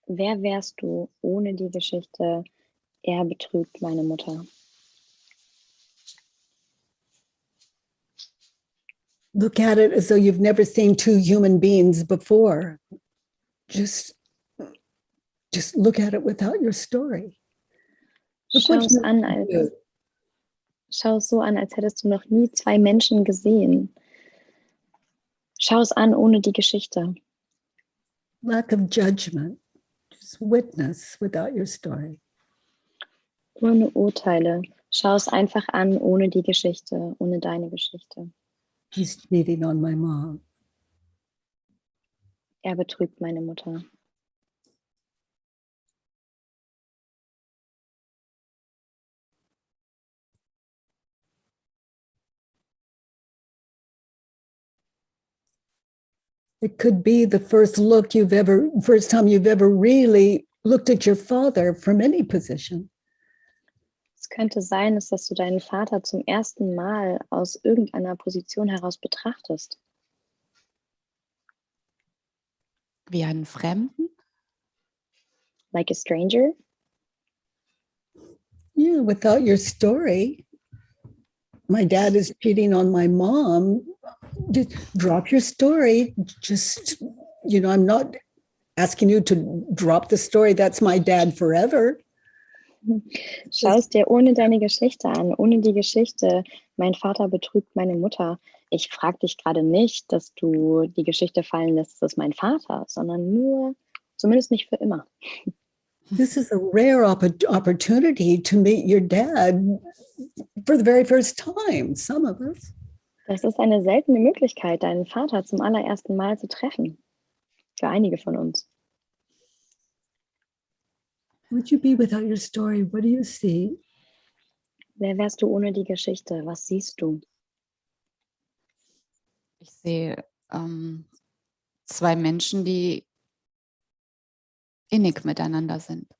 Wer wärst du ohne die Geschichte, er betrügt meine Mutter? Look at it as though you've never seen two human beings before. Just look at it without your story. Schau es so an, als hättest du noch nie zwei Menschen gesehen. Schau es an ohne die Geschichte. Lack of judgment. Just witness without your story. Ohne Urteile. Schau es einfach an ohne die Geschichte, ohne deine Geschichte. He's cheating on my mom. Er betrügt meine Mutter. It could be the first time you've ever really looked at your father from any position. Es könnte sein, dass du deinen Vater zum ersten Mal aus irgendeiner Position heraus betrachtest. Wie einen Fremden? Like a stranger? Yeah, without your story. My dad is cheating on my mom. Just drop your story. Just, I'm not asking you to drop the story. That's my dad forever. Schau es dir ohne deine Geschichte an, ohne die Geschichte, mein Vater betrügt meine Mutter. Ich frage dich gerade nicht, dass du die Geschichte fallen lässt, das ist mein Vater, sondern nur, zumindest nicht für immer. This is a rare opportunity to meet your dad for the very first time, some of us. Das ist eine seltene Möglichkeit, deinen Vater zum allerersten Mal zu treffen. Für einige von uns. Would you be without your story? What do you see? Wer wärst du ohne die Geschichte? Was siehst du? Ich sehe zwei Menschen, die innig miteinander sind.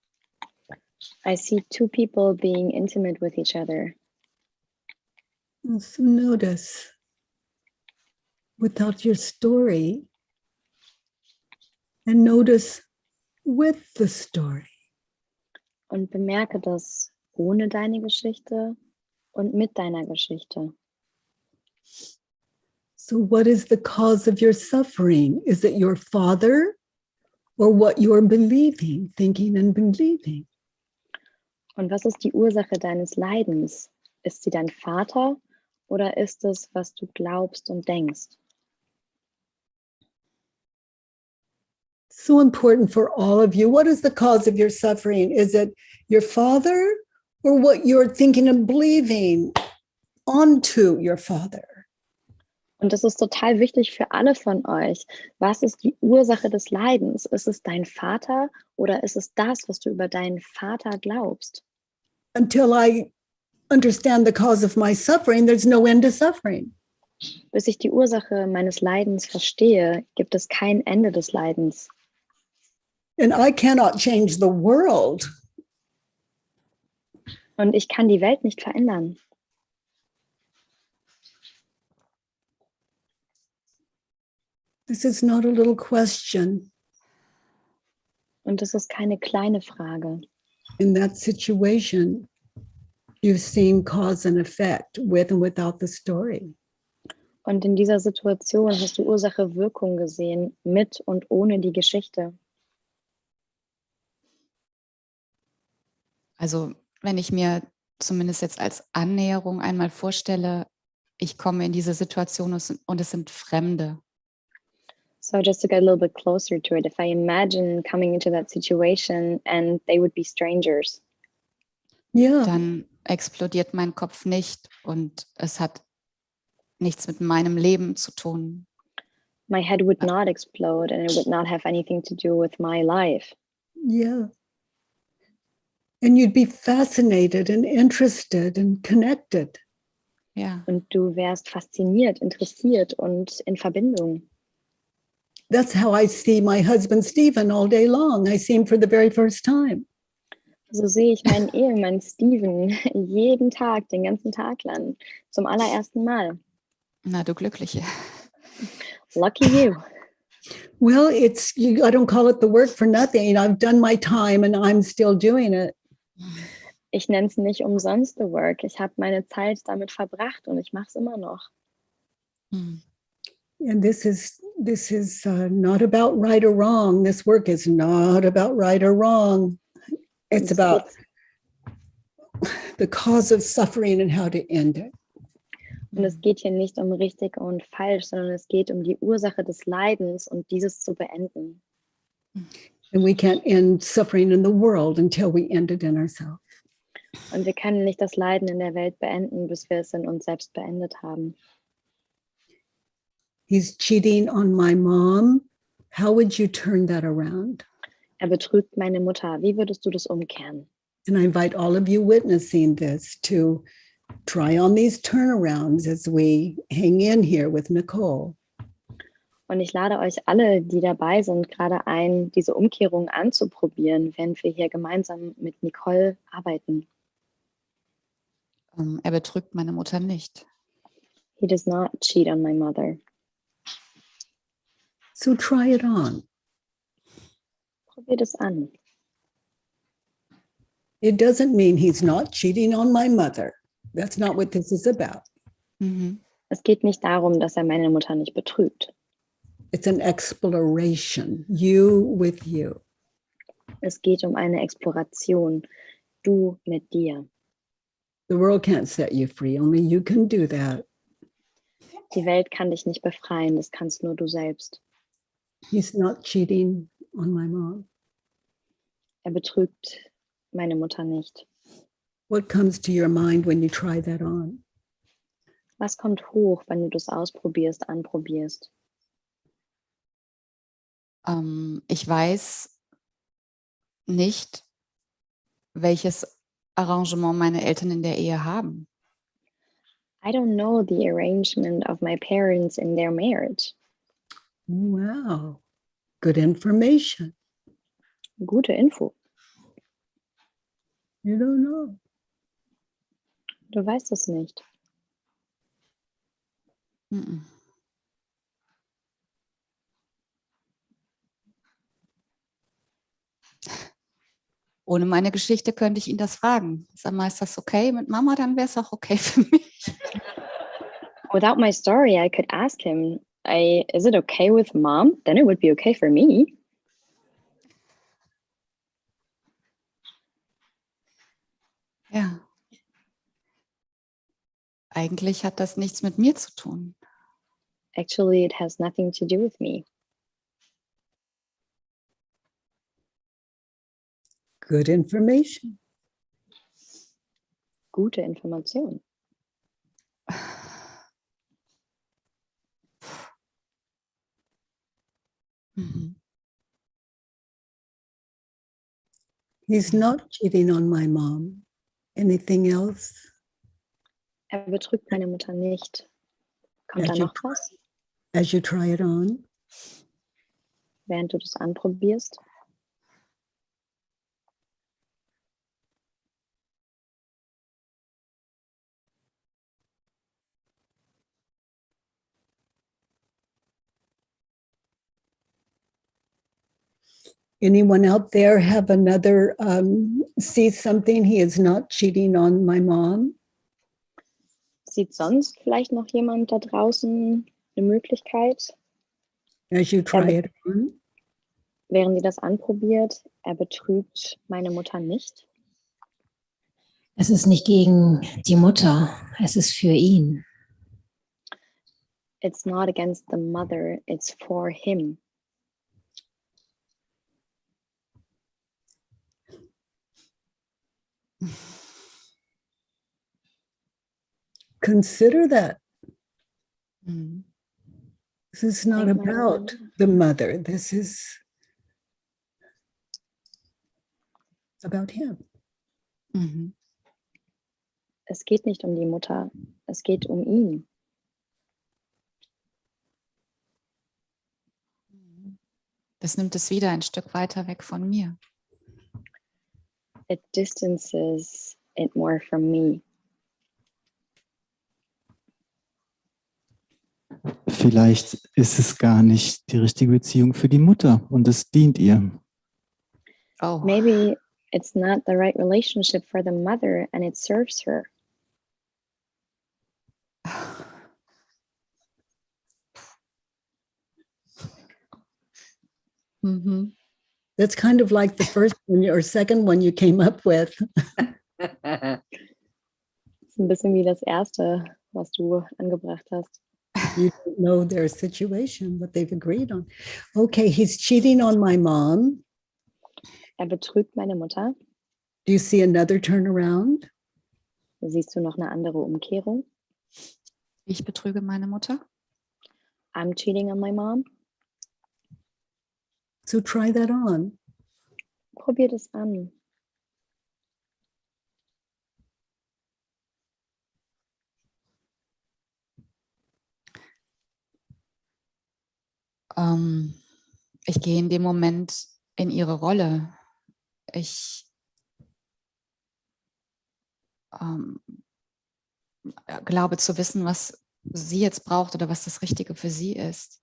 I see two people being intimate with each other. So notice, without your story, and notice with the story. Und bemerke das ohne deine Geschichte und mit deiner Geschichte. So what is the cause of your suffering? Is it your father or what you're believing, thinking and believing? Und was ist die Ursache deines Leidens? Ist sie dein Vater oder ist es, was du glaubst und denkst? So important for all of you. What is the cause of your suffering? Is it your father or what you're thinking and believing onto your father? Und das ist total wichtig für alle von euch. Was ist die Ursache des Leidens? Ist es dein Vater oder ist es das, was du über deinen Vater glaubst? Until I understand the cause of my suffering, there's no end to suffering. Bis ich die Ursache meines Leidens verstehe, gibt es kein Ende des Leidens. And I cannot change the world. Und ich kann die Welt nicht verändern. This is not a little question. Und das ist keine kleine Frage. In that situation, you've seen cause and effect with and without the story. Und in dieser Situation hast du Ursache-Wirkung gesehen, mit und ohne die Geschichte. Also wenn ich mir zumindest jetzt als Annäherung einmal vorstelle, ich komme in diese Situation und es sind Fremde. So just to get a little bit closer to it, if I imagine coming into that situation and they would be strangers. Yeah. Dann explodiert mein Kopf nicht und es hat nichts mit meinem Leben zu tun. My head would not explode and it would not have anything to do with my life. Yeah. And you'd be fascinated and interested and connected. Ja. Und du wärst fasziniert, interessiert und in Verbindung. That's how I see my husband, Stephen, all day long. I see him for the very first time. So sehe ich meinen Ehemann Steven jeden Tag, den ganzen Tag lang, zum allerersten Mal. Na, du Glückliche. Lucky you. Well, I don't call it the work for nothing. I've done my time and I'm still doing it. Ich nenne es nicht umsonst The Work. Ich habe meine Zeit damit verbracht und ich mache es immer noch. And this is not about right or wrong. This work is not about right or wrong. It's about the cause of suffering and how to end it. Und es geht hier nicht um richtig und falsch, sondern es geht um die Ursache des Leidens und dieses zu beenden. And we can't end suffering in the world until we end it in ourselves. Und wir können nicht das Leiden in der Welt beenden, bis wir es in uns selbst beendet haben. He's cheating on my mom. How would you turn that around? Er betrügt meine Mutter. Wie würdest du das umkehren? And I invite all of you witnessing this to try on these turnarounds as we hang in here with Nicole. Und ich lade euch alle, die dabei sind, gerade ein, diese Umkehrung anzuprobieren, während wir hier gemeinsam mit Nicole arbeiten. Er betrügt meine Mutter nicht. He does not cheat on my mother. So try it on. Probiert es an. It doesn't mean he's not cheating on my mother. That's not what this is about. Es geht nicht darum, dass er meine Mutter nicht betrügt. It's an exploration, you with you. Es geht um eine Exploration. Du mit dir. The world can't set you free, only you can do that. Die Welt kann dich nicht befreien, das kannst nur du selbst. He's not cheating on my mom. Er betrügt meine Mutter nicht. What comes to your mind when you try that on? Was kommt hoch, wenn du das ausprobierst, anprobierst? Ich weiß nicht, welches Arrangement meine Eltern in der Ehe haben. I don't know the arrangement of my parents in their marriage. Wow, good information. Gute Info. You don't know. Du weißt es nicht. Ohne meine Geschichte könnte ich ihn das fragen. Sag mal, ist das okay mit Mama? Dann wäre es auch okay für mich. Without my story, I could ask him, is it okay with mom? Then it would be okay for me. Ja. Eigentlich hat das nichts mit mir zu tun. Actually, it has nothing to do with me. Good information. Gute Information. He's not cheating on my mom. Anything else? Er betrügt meine Mutter nicht. Kommt da noch was, As you try it on? während du das anprobierst? Anyone out there have another, see something? He is not cheating on my mom. Sieht sonst vielleicht noch jemand da draußen eine Möglichkeit, As you try it on? während sie das anprobiert? Er betrügt meine Mutter nicht. Es ist nicht gegen die Mutter, es ist für ihn. It's not against the mother, it's for him. Consider that. This is not about the mother. This is about him. Es geht nicht um die Mutter, es geht um ihn. Das nimmt es wieder ein Stück weiter weg von mir. It distances it more from me. Vielleicht ist es gar nicht die richtige Beziehung für die Mutter und es dient ihr. Oh. Maybe it's not the right relationship for the mother and it serves her. Mhm. That's kind of like the first one or second one you came up with. Das ist ein bisschen wie das erste, was du angebracht hast. You don't know their situation, what they've agreed on. Okay, he's cheating on my mom. Betrügt meine Mutter. Do you see another turnaround? Siehst du noch eine andere Umkehrung? Ich betrüge meine Mutter. I'm cheating on my mom. So try that on. Probier das an. Ich gehe in dem Moment in ihre Rolle. Ich glaube zu wissen, was sie jetzt braucht oder was das Richtige für sie ist.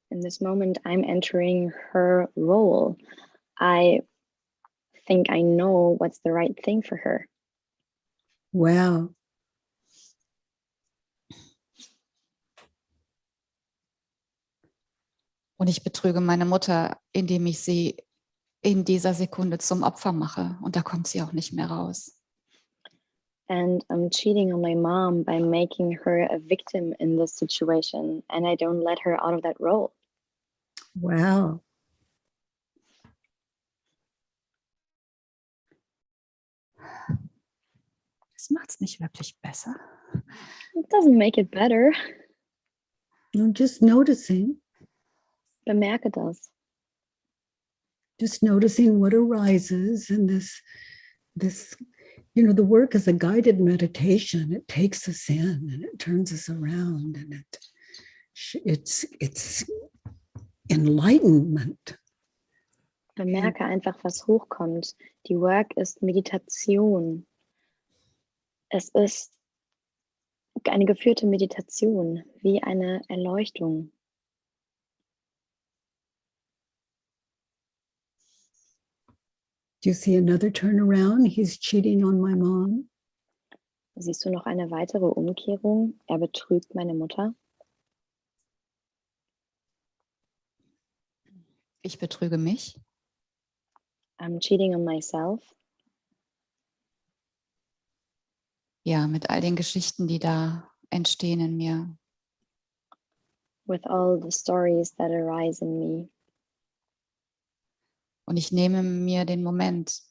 In this moment, I'm entering her role. I think I know what's the right thing for her. Wow. Und ich betrüge meine Mutter, indem ich sie in dieser Sekunde zum Opfer mache. Und da kommt sie auch nicht mehr raus. And I'm cheating on my mom by making her a victim in this situation. And I don't let her out of that role. Wow. Das macht es nicht wirklich besser. It doesn't make it better. I'm just noticing. Bemerke das. Just noticing what arises in this, the work is a guided meditation. It takes us in and it turns us around, and it's enlightenment. Bemerke einfach, was hochkommt. Die Work ist Meditation. Es ist eine geführte Meditation, wie eine Erleuchtung. Do you see another turnaround? He's cheating on my mom. Siehst du noch eine weitere Umkehrung? Betrügt meine Mutter. Ich betrüge mich. I'm cheating on myself. Ja, mit all den Geschichten, die da entstehen in mir. With all the stories that arise in me. Und ich nehme mir den Moment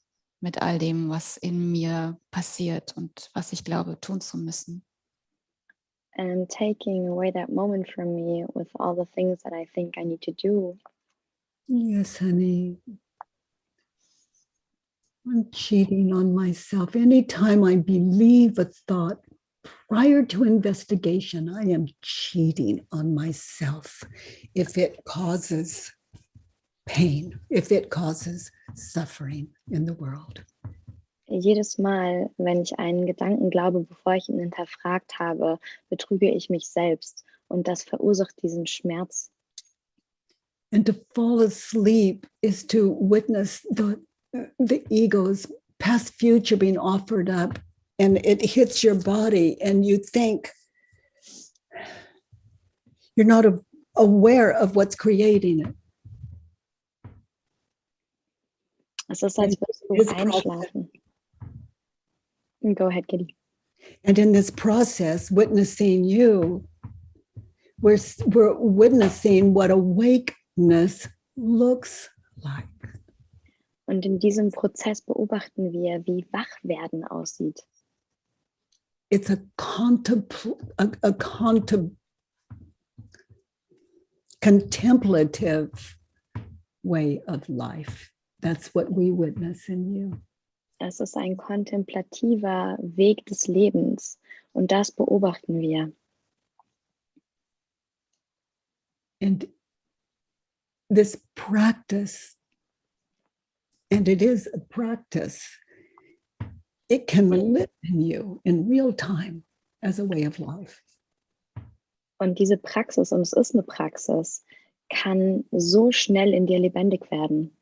mit all dem, was in mir passiert und was ich glaube, tun zu müssen. And taking away that moment from me with all the things that I think I need to do. Yes, honey. I'm cheating on myself. Anytime I believe a thought prior to investigation, I am cheating on myself if it causes pain, if it causes suffering in the world. Jedes Mal, wenn ich einen Gedanken glaube, bevor ich ihn hinterfragt habe, betrüge ich mich selbst und das verursacht diesen Schmerz. And to fall asleep is to witness the ego's past future being offered up, and it hits your body and you think you're not aware of what's creating it. Es ist, als würdest du einschlafen. Go ahead, Katie. And in this process, witnessing you, we're witnessing what awakeness looks like. Und in diesem Prozess beobachten wir, wie Wachwerden aussieht. It's a contemplative way of life. That's what we witness in you. Es ist ein kontemplativer Weg des Lebens und das beobachten wir. And this practice, and it is a practice, it can live in you in real time as a way of life. Und diese Praxis, und es ist eine Praxis, kann so schnell in dir lebendig werden.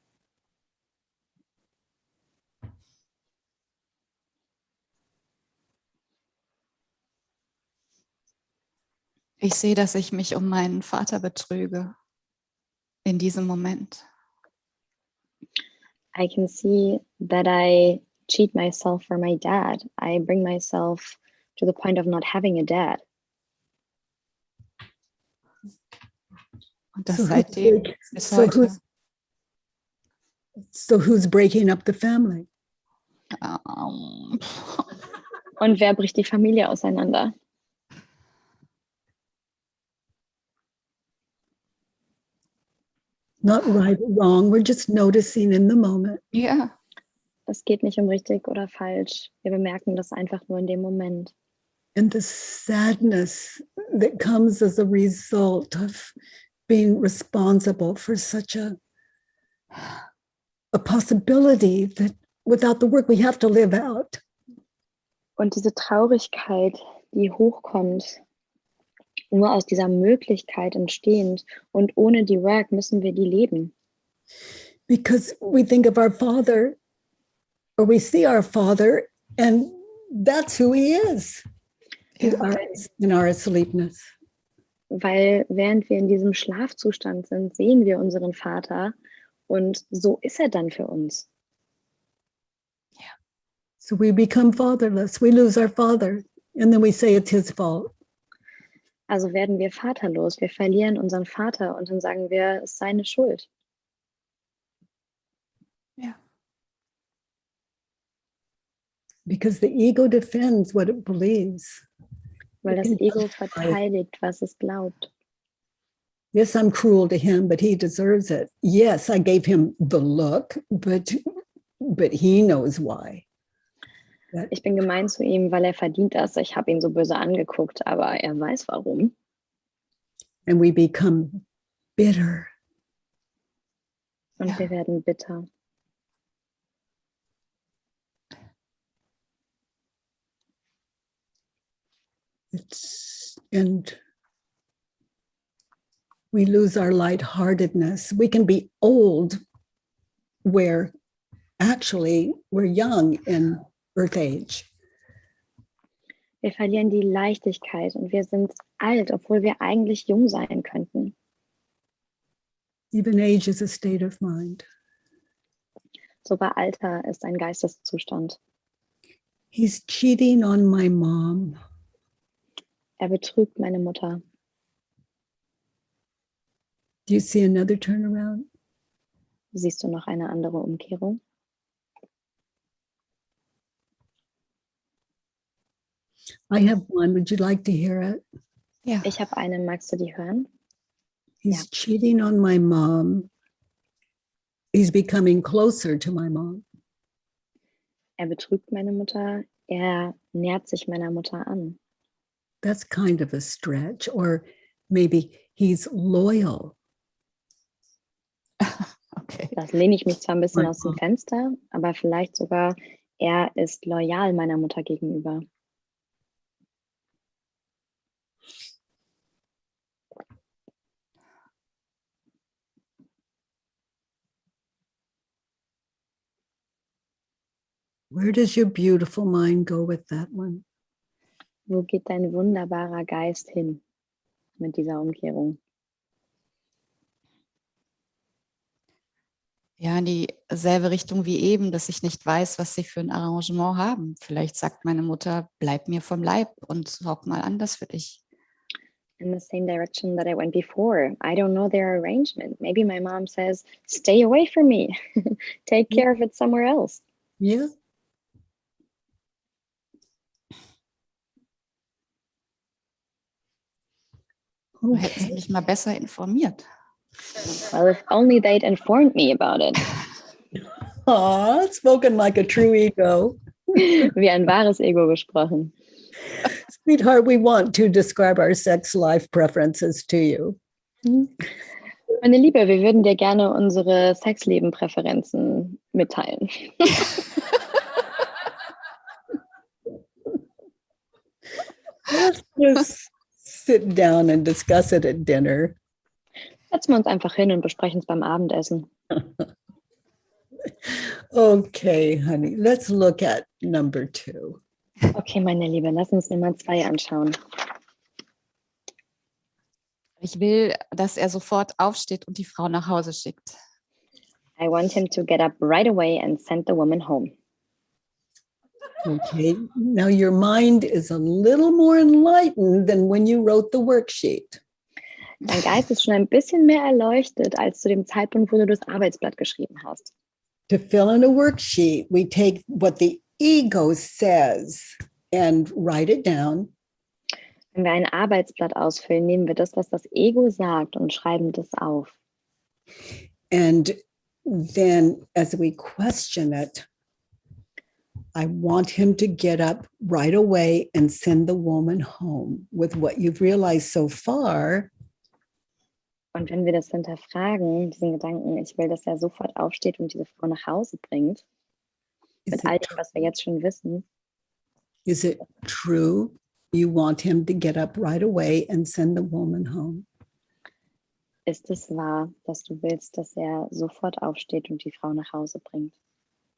Ich sehe, dass ich mich um meinen Vater betrüge in diesem Moment. I can see that I cheat myself for my dad. I bring myself to the point of not having a dad. Und das seitdem bis heute. So who's breaking up the family? Und wer bricht die Familie auseinander? Not right or wrong. We're just noticing in the moment. Ja. Es geht nicht um richtig oder falsch. Wir bemerken das einfach nur in dem Moment. And the sadness that comes as a result of being responsible for such a possibility that without the work we have to live out. Und diese Traurigkeit, die hochkommt, nur aus dieser Möglichkeit entstehend, und ohne die Work müssen wir die leben. Because we think of our father, or we see our father, and that's who he is in our asleepness. Weil während wir in diesem Schlafzustand sind, sehen wir unseren Vater, und so ist er dann für uns. So we become fatherless. We lose our father, and then we say it's his fault. Also werden wir vaterlos, wir verlieren unseren Vater, und dann sagen wir, es ist seine Schuld. Ja. Because the ego defends what it believes. Weil das Ego verteidigt, was es glaubt. Yes, I'm cruel to him, but he deserves it. Yes, I gave him the look, but he knows why. Ich bin gemein zu ihm, weil er verdient das. Ich habe ihn so böse angeguckt, aber er weiß warum. And we become bitter. Und wir werden bitter. And we lose our lightheartedness. We can be old where actually we're young in Earth age. Wir verlieren die Leichtigkeit und wir sind alt, obwohl wir eigentlich jung sein könnten. Even age is a state of mind. Sogar Alter ist ein Geisteszustand. He's cheating on my mom. Er betrügt meine Mutter. Do you see another turnaround? Siehst du noch eine andere Umkehrung? I have one. Would you like to hear it? Ja. Ich habe eine, magst du die hören? He's cheating on my mom. He's becoming closer to my mom. Er betrügt meine Mutter. Er nähert sich meiner Mutter an. That's kind of a stretch. Or maybe he's loyal. Okay. Das lehne ich mich zwar ein bisschen aus dem Fenster, aber vielleicht sogar, er ist loyal meiner Mutter gegenüber. Where does your beautiful mind go with that one? Wo geht dein wunderbarer Geist hin mit dieser Umkehrung? Ja, in dieselbe Richtung wie eben, dass ich nicht weiß, was sie für ein Arrangement haben. Vielleicht sagt meine Mutter, bleib mir vom Leib und sorg mal anders für dich. In the same direction that I went before. I don't know their arrangement. Maybe my mom says, stay away from me. Take care of it somewhere else. Yeah. Du hättest mich mal besser informiert. Well, if only they'd informed me about it. Aw, spoken like a true ego. Wie ein wahres Ego gesprochen. Sweetheart, we want to describe our sex life preferences to you. Meine Liebe, wir würden dir gerne unsere Sexleben-Präferenzen mitteilen. Let's just sit down and discuss it at dinner. Setzen wir uns einfach hin und besprechen es beim Abendessen. Okay, honey, let's look at number 2. Okay, meine Liebe, lass uns Nummer 2 anschauen. Ich will, dass er sofort aufsteht und die Frau nach Hause schickt. I want him to get up right away and send the woman home. Okay, now your mind is a little more enlightened than when you wrote the worksheet. Dein Geist ist schon ein bisschen mehr erleuchtet als zu dem Zeitpunkt, wo du das Arbeitsblatt geschrieben hast. To fill in a worksheet, we take what the ego says and write it down. Wenn wir ein Arbeitsblatt ausfüllen, nehmen wir das, was das Ego sagt, und schreiben das auf. And then as we question it, I want him to get up right away and send the woman home with what you've realized so far. Und wenn wir das hinterfragen, diesen Gedanken, ich will, dass er sofort aufsteht und diese Frau nach Hause bringt, mit all dem, was wir jetzt schon wissen. Is it true you want him to get up right away and send the woman home? Ist es wahr, dass du willst, dass er sofort aufsteht und die Frau nach Hause bringt?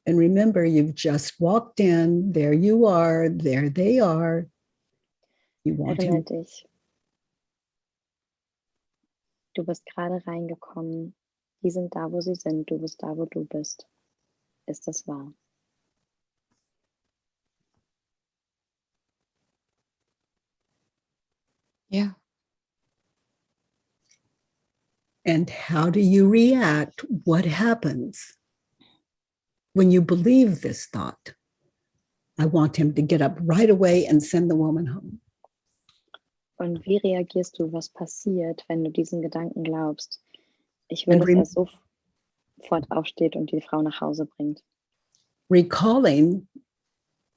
And remember, you've just walked in, there you are, there they are. You want Erinnere him. dich. Du bist gerade reingekommen. Die sind da, wo sie sind. Du bist da, wo du bist. Ist das wahr? Ja. And how do you react? What happens when you believe this thought? I want him to get up right away and send the woman home. Und wie reagierst du, was passiert, wenn du diesen Gedanken glaubst? Ich will, dass er sofort aufsteht und die Frau nach Hause bringt. Recalling,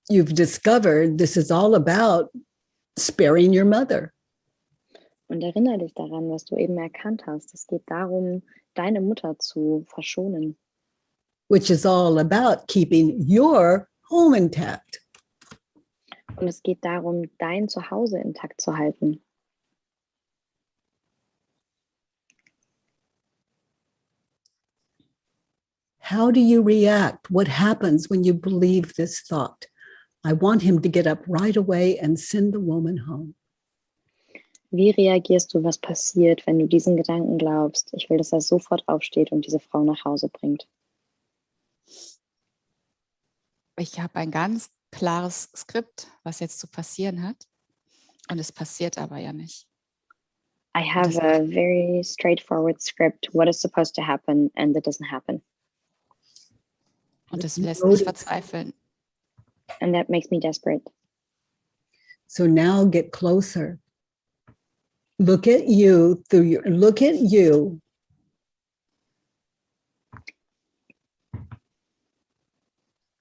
you've discovered this is all about sparing your mother. Und erinnere dich daran, was du eben erkannt hast. Es geht darum, deine Mutter zu verschonen. Which is all about keeping your home intact. Und es geht darum, dein Zuhause intakt zu halten. How do you react? What happens when you believe this thought? I want him to get up right away and send the woman home. Wie reagierst du, was passiert, wenn du diesen Gedanken glaubst? Ich will, dass er sofort aufsteht und diese Frau nach Hause bringt. Ich habe ein ganz klares Skript, was jetzt zu passieren hat. Und es passiert aber ja nicht. I have a very straightforward script, what is supposed to happen, and it doesn't happen. Und es lässt mich verzweifeln. And that makes me desperate. So now get closer. Look at you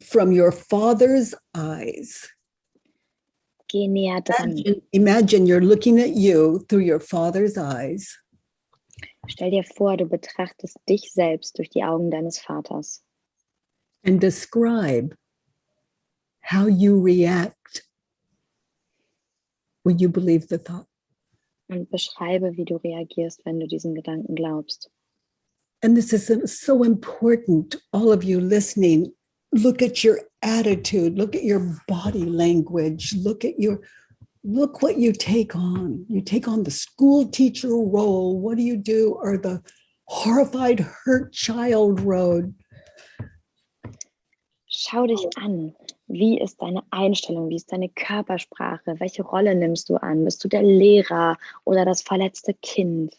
from your father's eyes. Geh näher dran. Imagine you're looking at you through your father's eyes. Stell dir vor, du betrachtest dich selbst durch die Augen deines Vaters. And describe how you react when you believe the thought. Und beschreibe, wie du reagierst, wenn du diesen Gedanken glaubst. And this is so important, all of you listening. Look at your attitude, look at your body language, look what you take on. You take on the school teacher role. What do? Or the horrified, hurt child role. Schau dich an. Wie ist deine Einstellung? Wie ist deine Körpersprache? Welche Rolle nimmst du an? Bist du der Lehrer oder das verletzte Kind?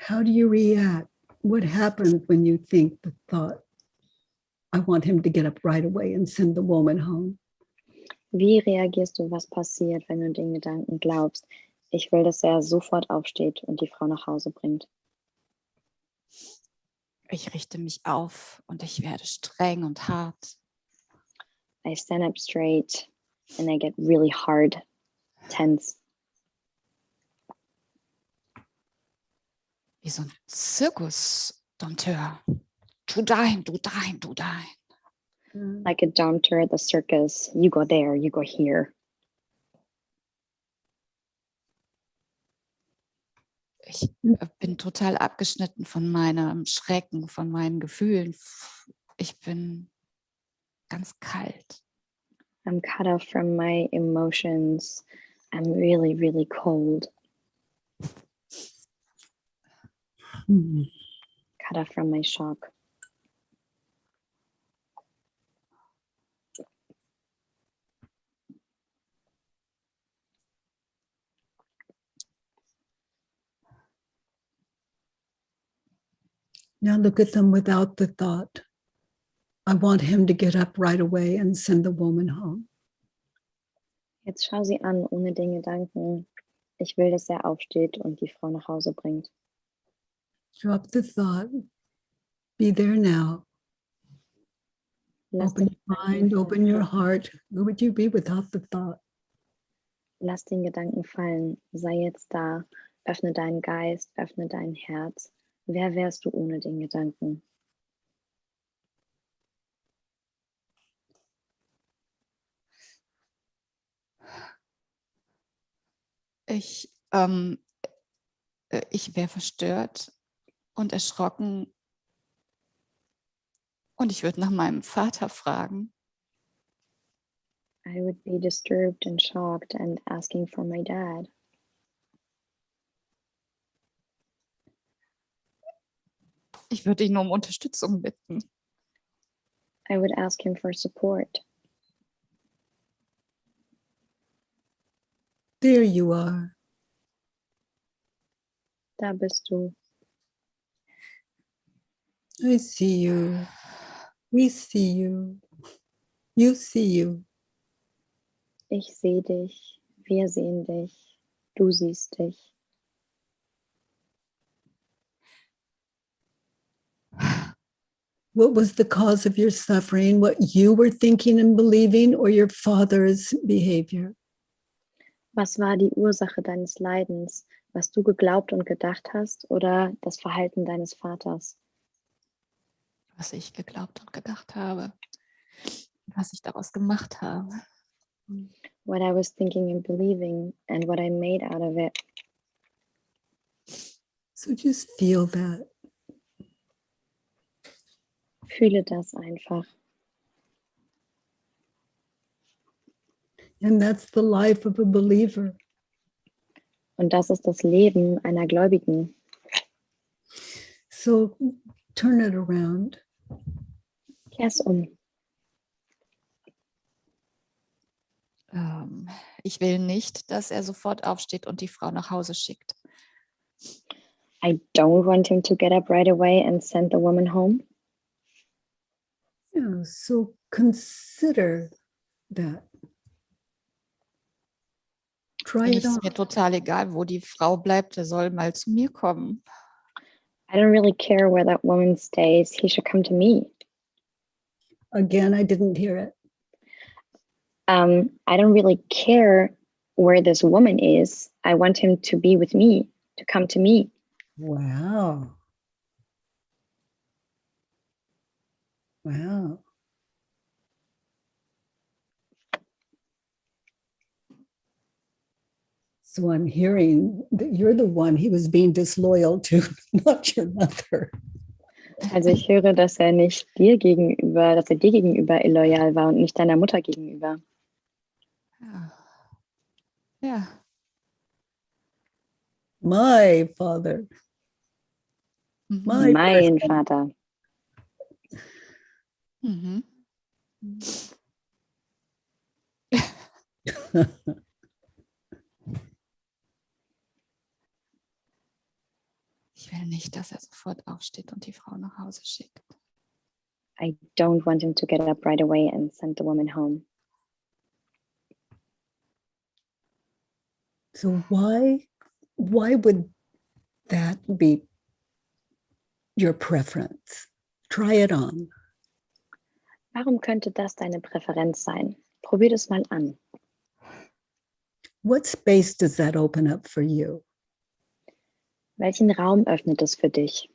How do you react? What happens when you think the thought, I want him to get up right away and send the woman home? Wie reagierst du, was passiert, wenn du den Gedanken glaubst? Ich will, dass er sofort aufsteht und die Frau nach Hause bringt. Ich richte mich auf und ich werde streng und hart. I stand up straight and I get really hard, tense. Wie so ein Zirkusdompteur. Tu dahin, du dahin, du dahin. Like a dompter at the circus. You go there, you go here. Ich bin total abgeschnitten von meinem Schrecken, von meinen Gefühlen. Ich bin ganz kalt. I'm cut off from my emotions. I'm really, really cold. Cut off from my shock. Now look at them without the thought. I want him to get up right away and send the woman home. Jetzt schau sie an, ohne den Gedanken. Ich will, dass er aufsteht und die Frau nach Hause bringt. Drop the thought. Be there now. Lass Open den your mind, Gedanken open your fallen. heart. Who would you be without the thought? Lass den Gedanken fallen. Sei jetzt da. Öffne deinen Geist, öffne dein Herz. Wer wärst du ohne den Gedanken? Ich wäre verstört und erschrocken und ich würde nach meinem Vater fragen. I would be disturbed and shocked and asking for my dad. Ich würde ihn um Unterstützung bitten. I would ask him for support. There you are. Da bist du. I see you. We see you. You see you. Ich sehe dich. Wir sehen dich. Du siehst dich. What was the cause of your suffering? What you were thinking and believing, or your father's behavior? Was war die Ursache deines Leidens? Was du geglaubt und gedacht hast oder das Verhalten deines Vaters? Was ich geglaubt und gedacht habe, was ich daraus gemacht habe. What I was thinking and believing and what I made out of it. So just feel that. Fühle das einfach. And that's the life of a believer. Und das ist das Leben einer Gläubigen. So turn it around. Kehr's um. Ich will nicht, dass er sofort aufsteht und die Frau nach Hause schickt. I don't want him to get up right away and send the woman home. Yeah, so consider that. Try Es it on. ist mir total egal, wo die Frau bleibt, er soll mal zu mir kommen. I don't really care where that woman stays. He should come to me. Again, I didn't hear it. I don't really care where this woman is. I want him to be with me, to come to me. Wow. Wow. So I'm hearing that you're the one he was being disloyal to, not your mother. Also ich höre, dass er dir gegenüber illoyal war und nicht deiner Mutter gegenüber. Ja. My father. My Mein person. Vater. Mhm. Ich will nicht, dass er sofort aufsteht und die Frau nach Hause schickt. I don't want him to get up right away and send the woman home. So why would that be your preference? Try it on. Warum könnte das deine Präferenz sein? Probier das mal an. What space does that open up for you? Welchen Raum öffnet es für dich?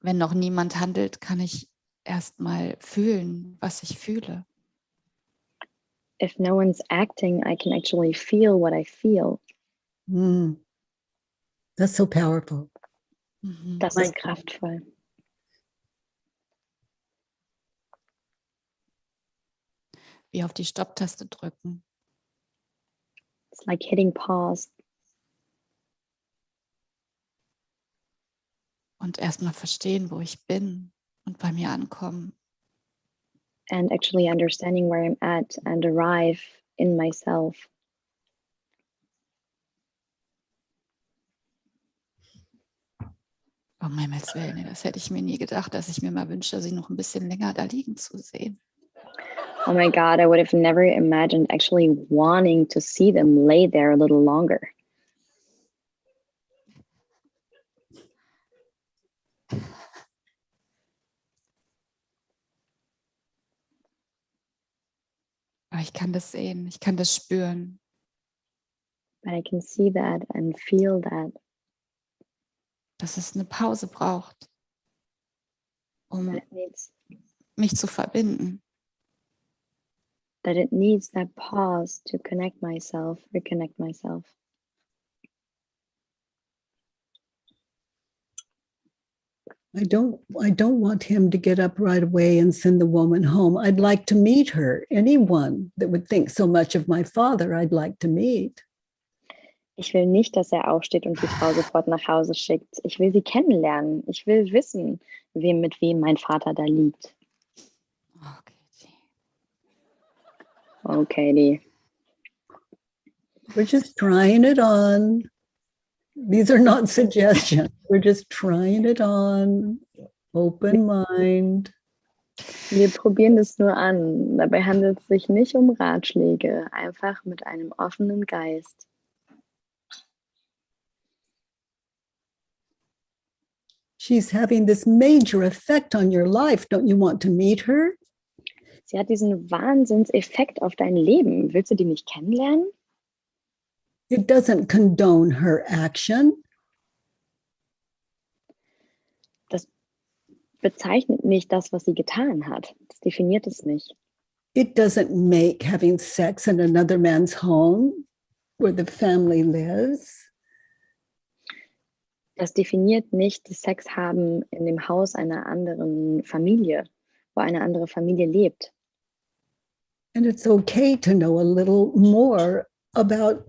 wenn noch niemand handelt, kann ich erstmal fühlen, was ich fühle. If no one's acting, I can actually feel what I feel. That's so powerful. Das ist kraftvoll. Wie auf die Stopptaste drücken. It's like hitting pause. Und erstmal verstehen, wo ich bin und bei mir ankommen. And actually understanding where I'm at and arrive in myself. Oh mein Willen, das hätte ich mir nie gedacht, dass ich mir mal wünsche, sie noch ein bisschen länger da liegen zu sehen. Oh my God, I would have never imagined actually wanting to see them lay there a little longer. Aber ich kann das sehen, ich kann das spüren. But I can see that and feel that. Dass es eine Pause braucht, um mich zu verbinden. That it needs that pause to connect myself, reconnect myself. I don't want him to get up right away and send the woman home. I'd like to meet her. Anyone that would think so much of my father, I'd like to meet. Ich will nicht, dass aufsteht und die Frau sofort nach Hause schickt. Ich will sie kennenlernen. Ich will wissen, mit wem mein Vater da liegt. Oh, Katie. Oh, Katie. We're just trying it on. These are not suggestions. We're just trying it on. Open mind. Wir probieren es nur an. Dabei handelt es sich nicht um Ratschläge. Einfach mit einem offenen Geist. She's having this major effect on your life. Don't you want to meet her? Sie hat diesen Wahnsinnseffekt auf dein Leben. Willst du die nicht kennenlernen? It doesn't condone her action. Das bezeichnet nicht das, was sie getan hat. Das definiert es nicht. It doesn't make having sex in another man's home where the family lives. Das definiert nicht das Sex haben in dem Haus einer anderen Familie, wo eine andere Familie lebt. And it's okay to know a little more about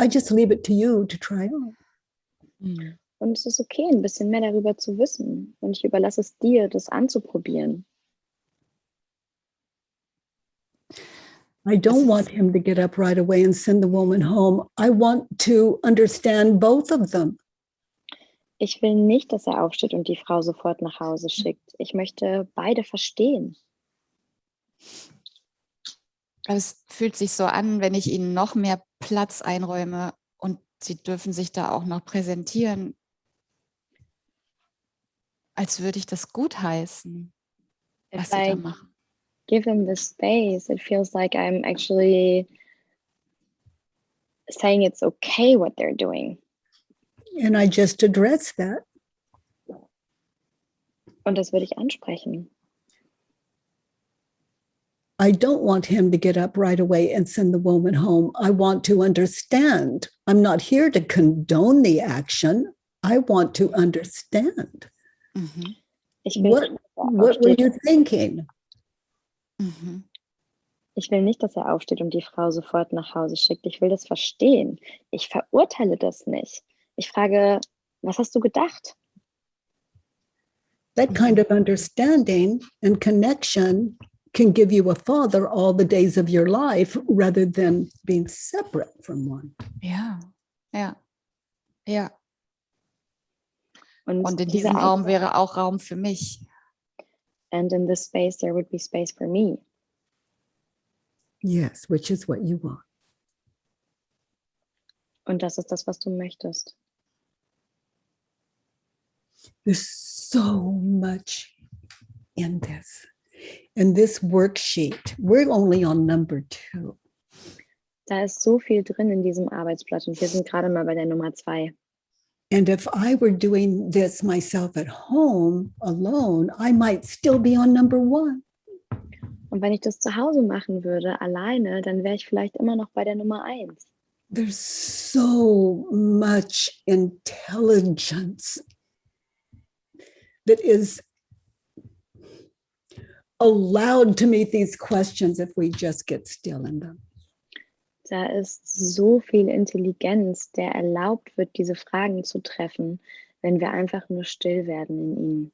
I just leave it to you to try on. Und es ist okay, ein bisschen mehr darüber zu wissen. Und ich überlasse es dir, das anzuprobieren. I don't want him to get up right away and send the woman home. I want to understand both of them. Ich will nicht, dass aufsteht und die Frau sofort nach Hause schickt. Ich möchte beide verstehen. Es fühlt sich so an, wenn ich ihnen noch mehr Platz einräume und sie dürfen sich da auch noch präsentieren, als würde ich das gutheißen, was sie da machen. Give them the space. It feels like I'm actually saying it's okay what they're doing. And I just address that. Und das würde ich ansprechen. I don't want him to get up right away and send the woman home. I want to understand. I'm not here to condone the action. I want to understand. Mhm. What were you thinking? Mhm. Ich will nicht, dass aufsteht und die Frau sofort nach Hause schickt. Ich will das verstehen. Ich verurteile das nicht. Ich frage, was hast du gedacht? That kind of understanding and connection can give you a father all the days of your life rather than being separate from one. Ja, ja, ja. Und in diese diesem Raum wäre auch Raum für mich. And in this space, there would be space for me. Yes, which is what you want. Und das ist das, was du möchtest. There's so much in this. In this worksheet, we're only on number 2. Da ist so viel drin in diesem Arbeitsblatt und wir sind gerade mal bei der Nummer 2. And if I were doing this myself at home alone, I might still be on number 1. Und wenn ich das zu Hause machen würde, alleine, dann wäre ich vielleicht immer noch bei der Nummer 1. There's so much intelligence that is allowed to meet these questions if we just get still in them. Da ist so viel Intelligenz, der erlaubt wird, diese Fragen zu treffen, wenn wir einfach nur still werden in ihnen.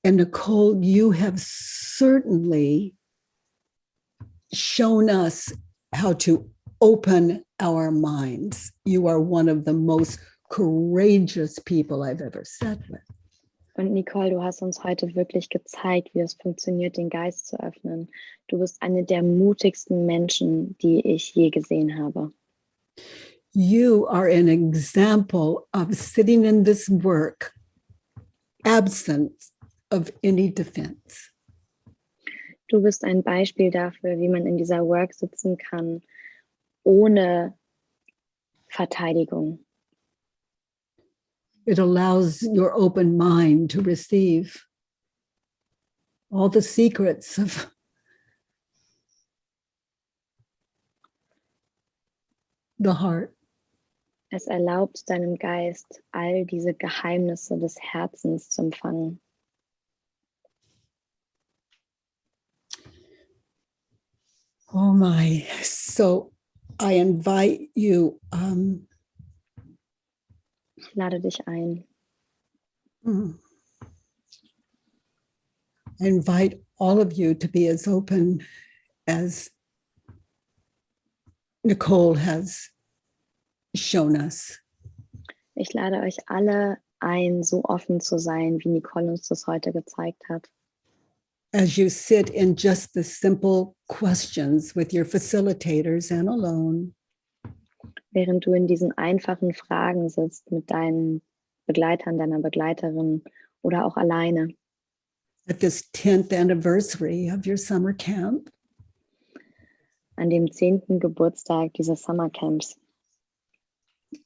And Nicole, you have certainly shown us how to open our minds. You are one of the most courageous people I've ever sat with. Und Nicole, du hast uns heute wirklich gezeigt, wie es funktioniert, den Geist zu öffnen. Du bist eine der mutigsten Menschen, die ich je gesehen habe. You are an example of sitting in this work, absent of any defense. Du bist ein Beispiel dafür, wie man in dieser Work sitzen kann, ohne Verteidigung. It allows your open mind to receive all the secrets of the heart. Es erlaubt deinem Geist, all diese Geheimnisse des Herzens zu empfangen. Oh my. So I invite you. Ich lade dich ein. I invite all of you to be as open as Nicole has shown us. Ich lade euch alle ein, so offen zu sein, wie Nicole uns das heute gezeigt hat. As you sit in just the simple questions with your facilitators and alone. Während du in diesen einfachen Fragen sitzt mit deinen Begleitern, deiner Begleiterin oder auch alleine. At this 10th anniversary of your summer camp. An dem 10. Geburtstag dieses Summercamps.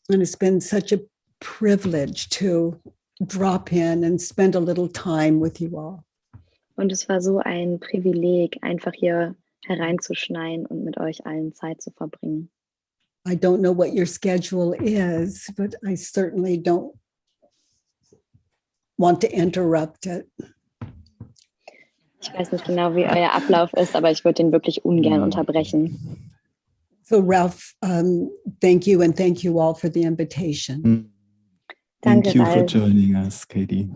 And it's been such a privilege to drop in and spend a little time with you all. Und es war so ein Privileg, einfach hier hereinzuschneien und mit euch allen Zeit zu verbringen. I don't know what your schedule is, but I certainly don't want to interrupt it. Ich weiß nicht genau, wie euer Ablauf ist, aber ich würde den wirklich ungern unterbrechen. So Ralph, thank you and thank you all for the invitation. Danke, Thank you for Ralf. joining us, Katie.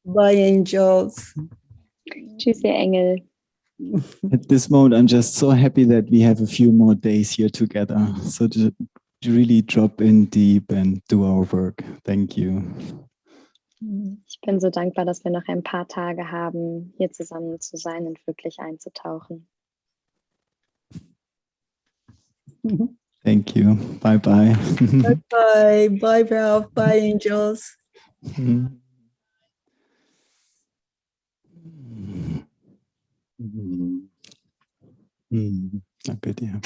Bye, angels. Tschüss, ihr Engel. At this moment, I'm just so happy that we have a few more days here together. So to really drop in deep and do our work. Thank you. Ich bin so dankbar, dass wir noch ein paar Tage haben, hier zusammen zu sein und wirklich einzutauchen. Thank you. Bye bye. Bye, bye. Bye, Ralph. Bye, angels. Danke dir.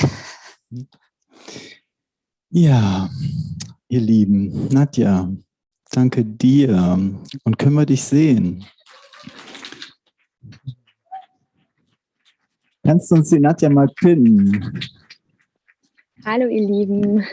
Ja, ihr Lieben, Nadja, danke dir. Und können wir dich sehen? Kannst du uns die Nadja mal pinnen? Hallo, ihr Lieben.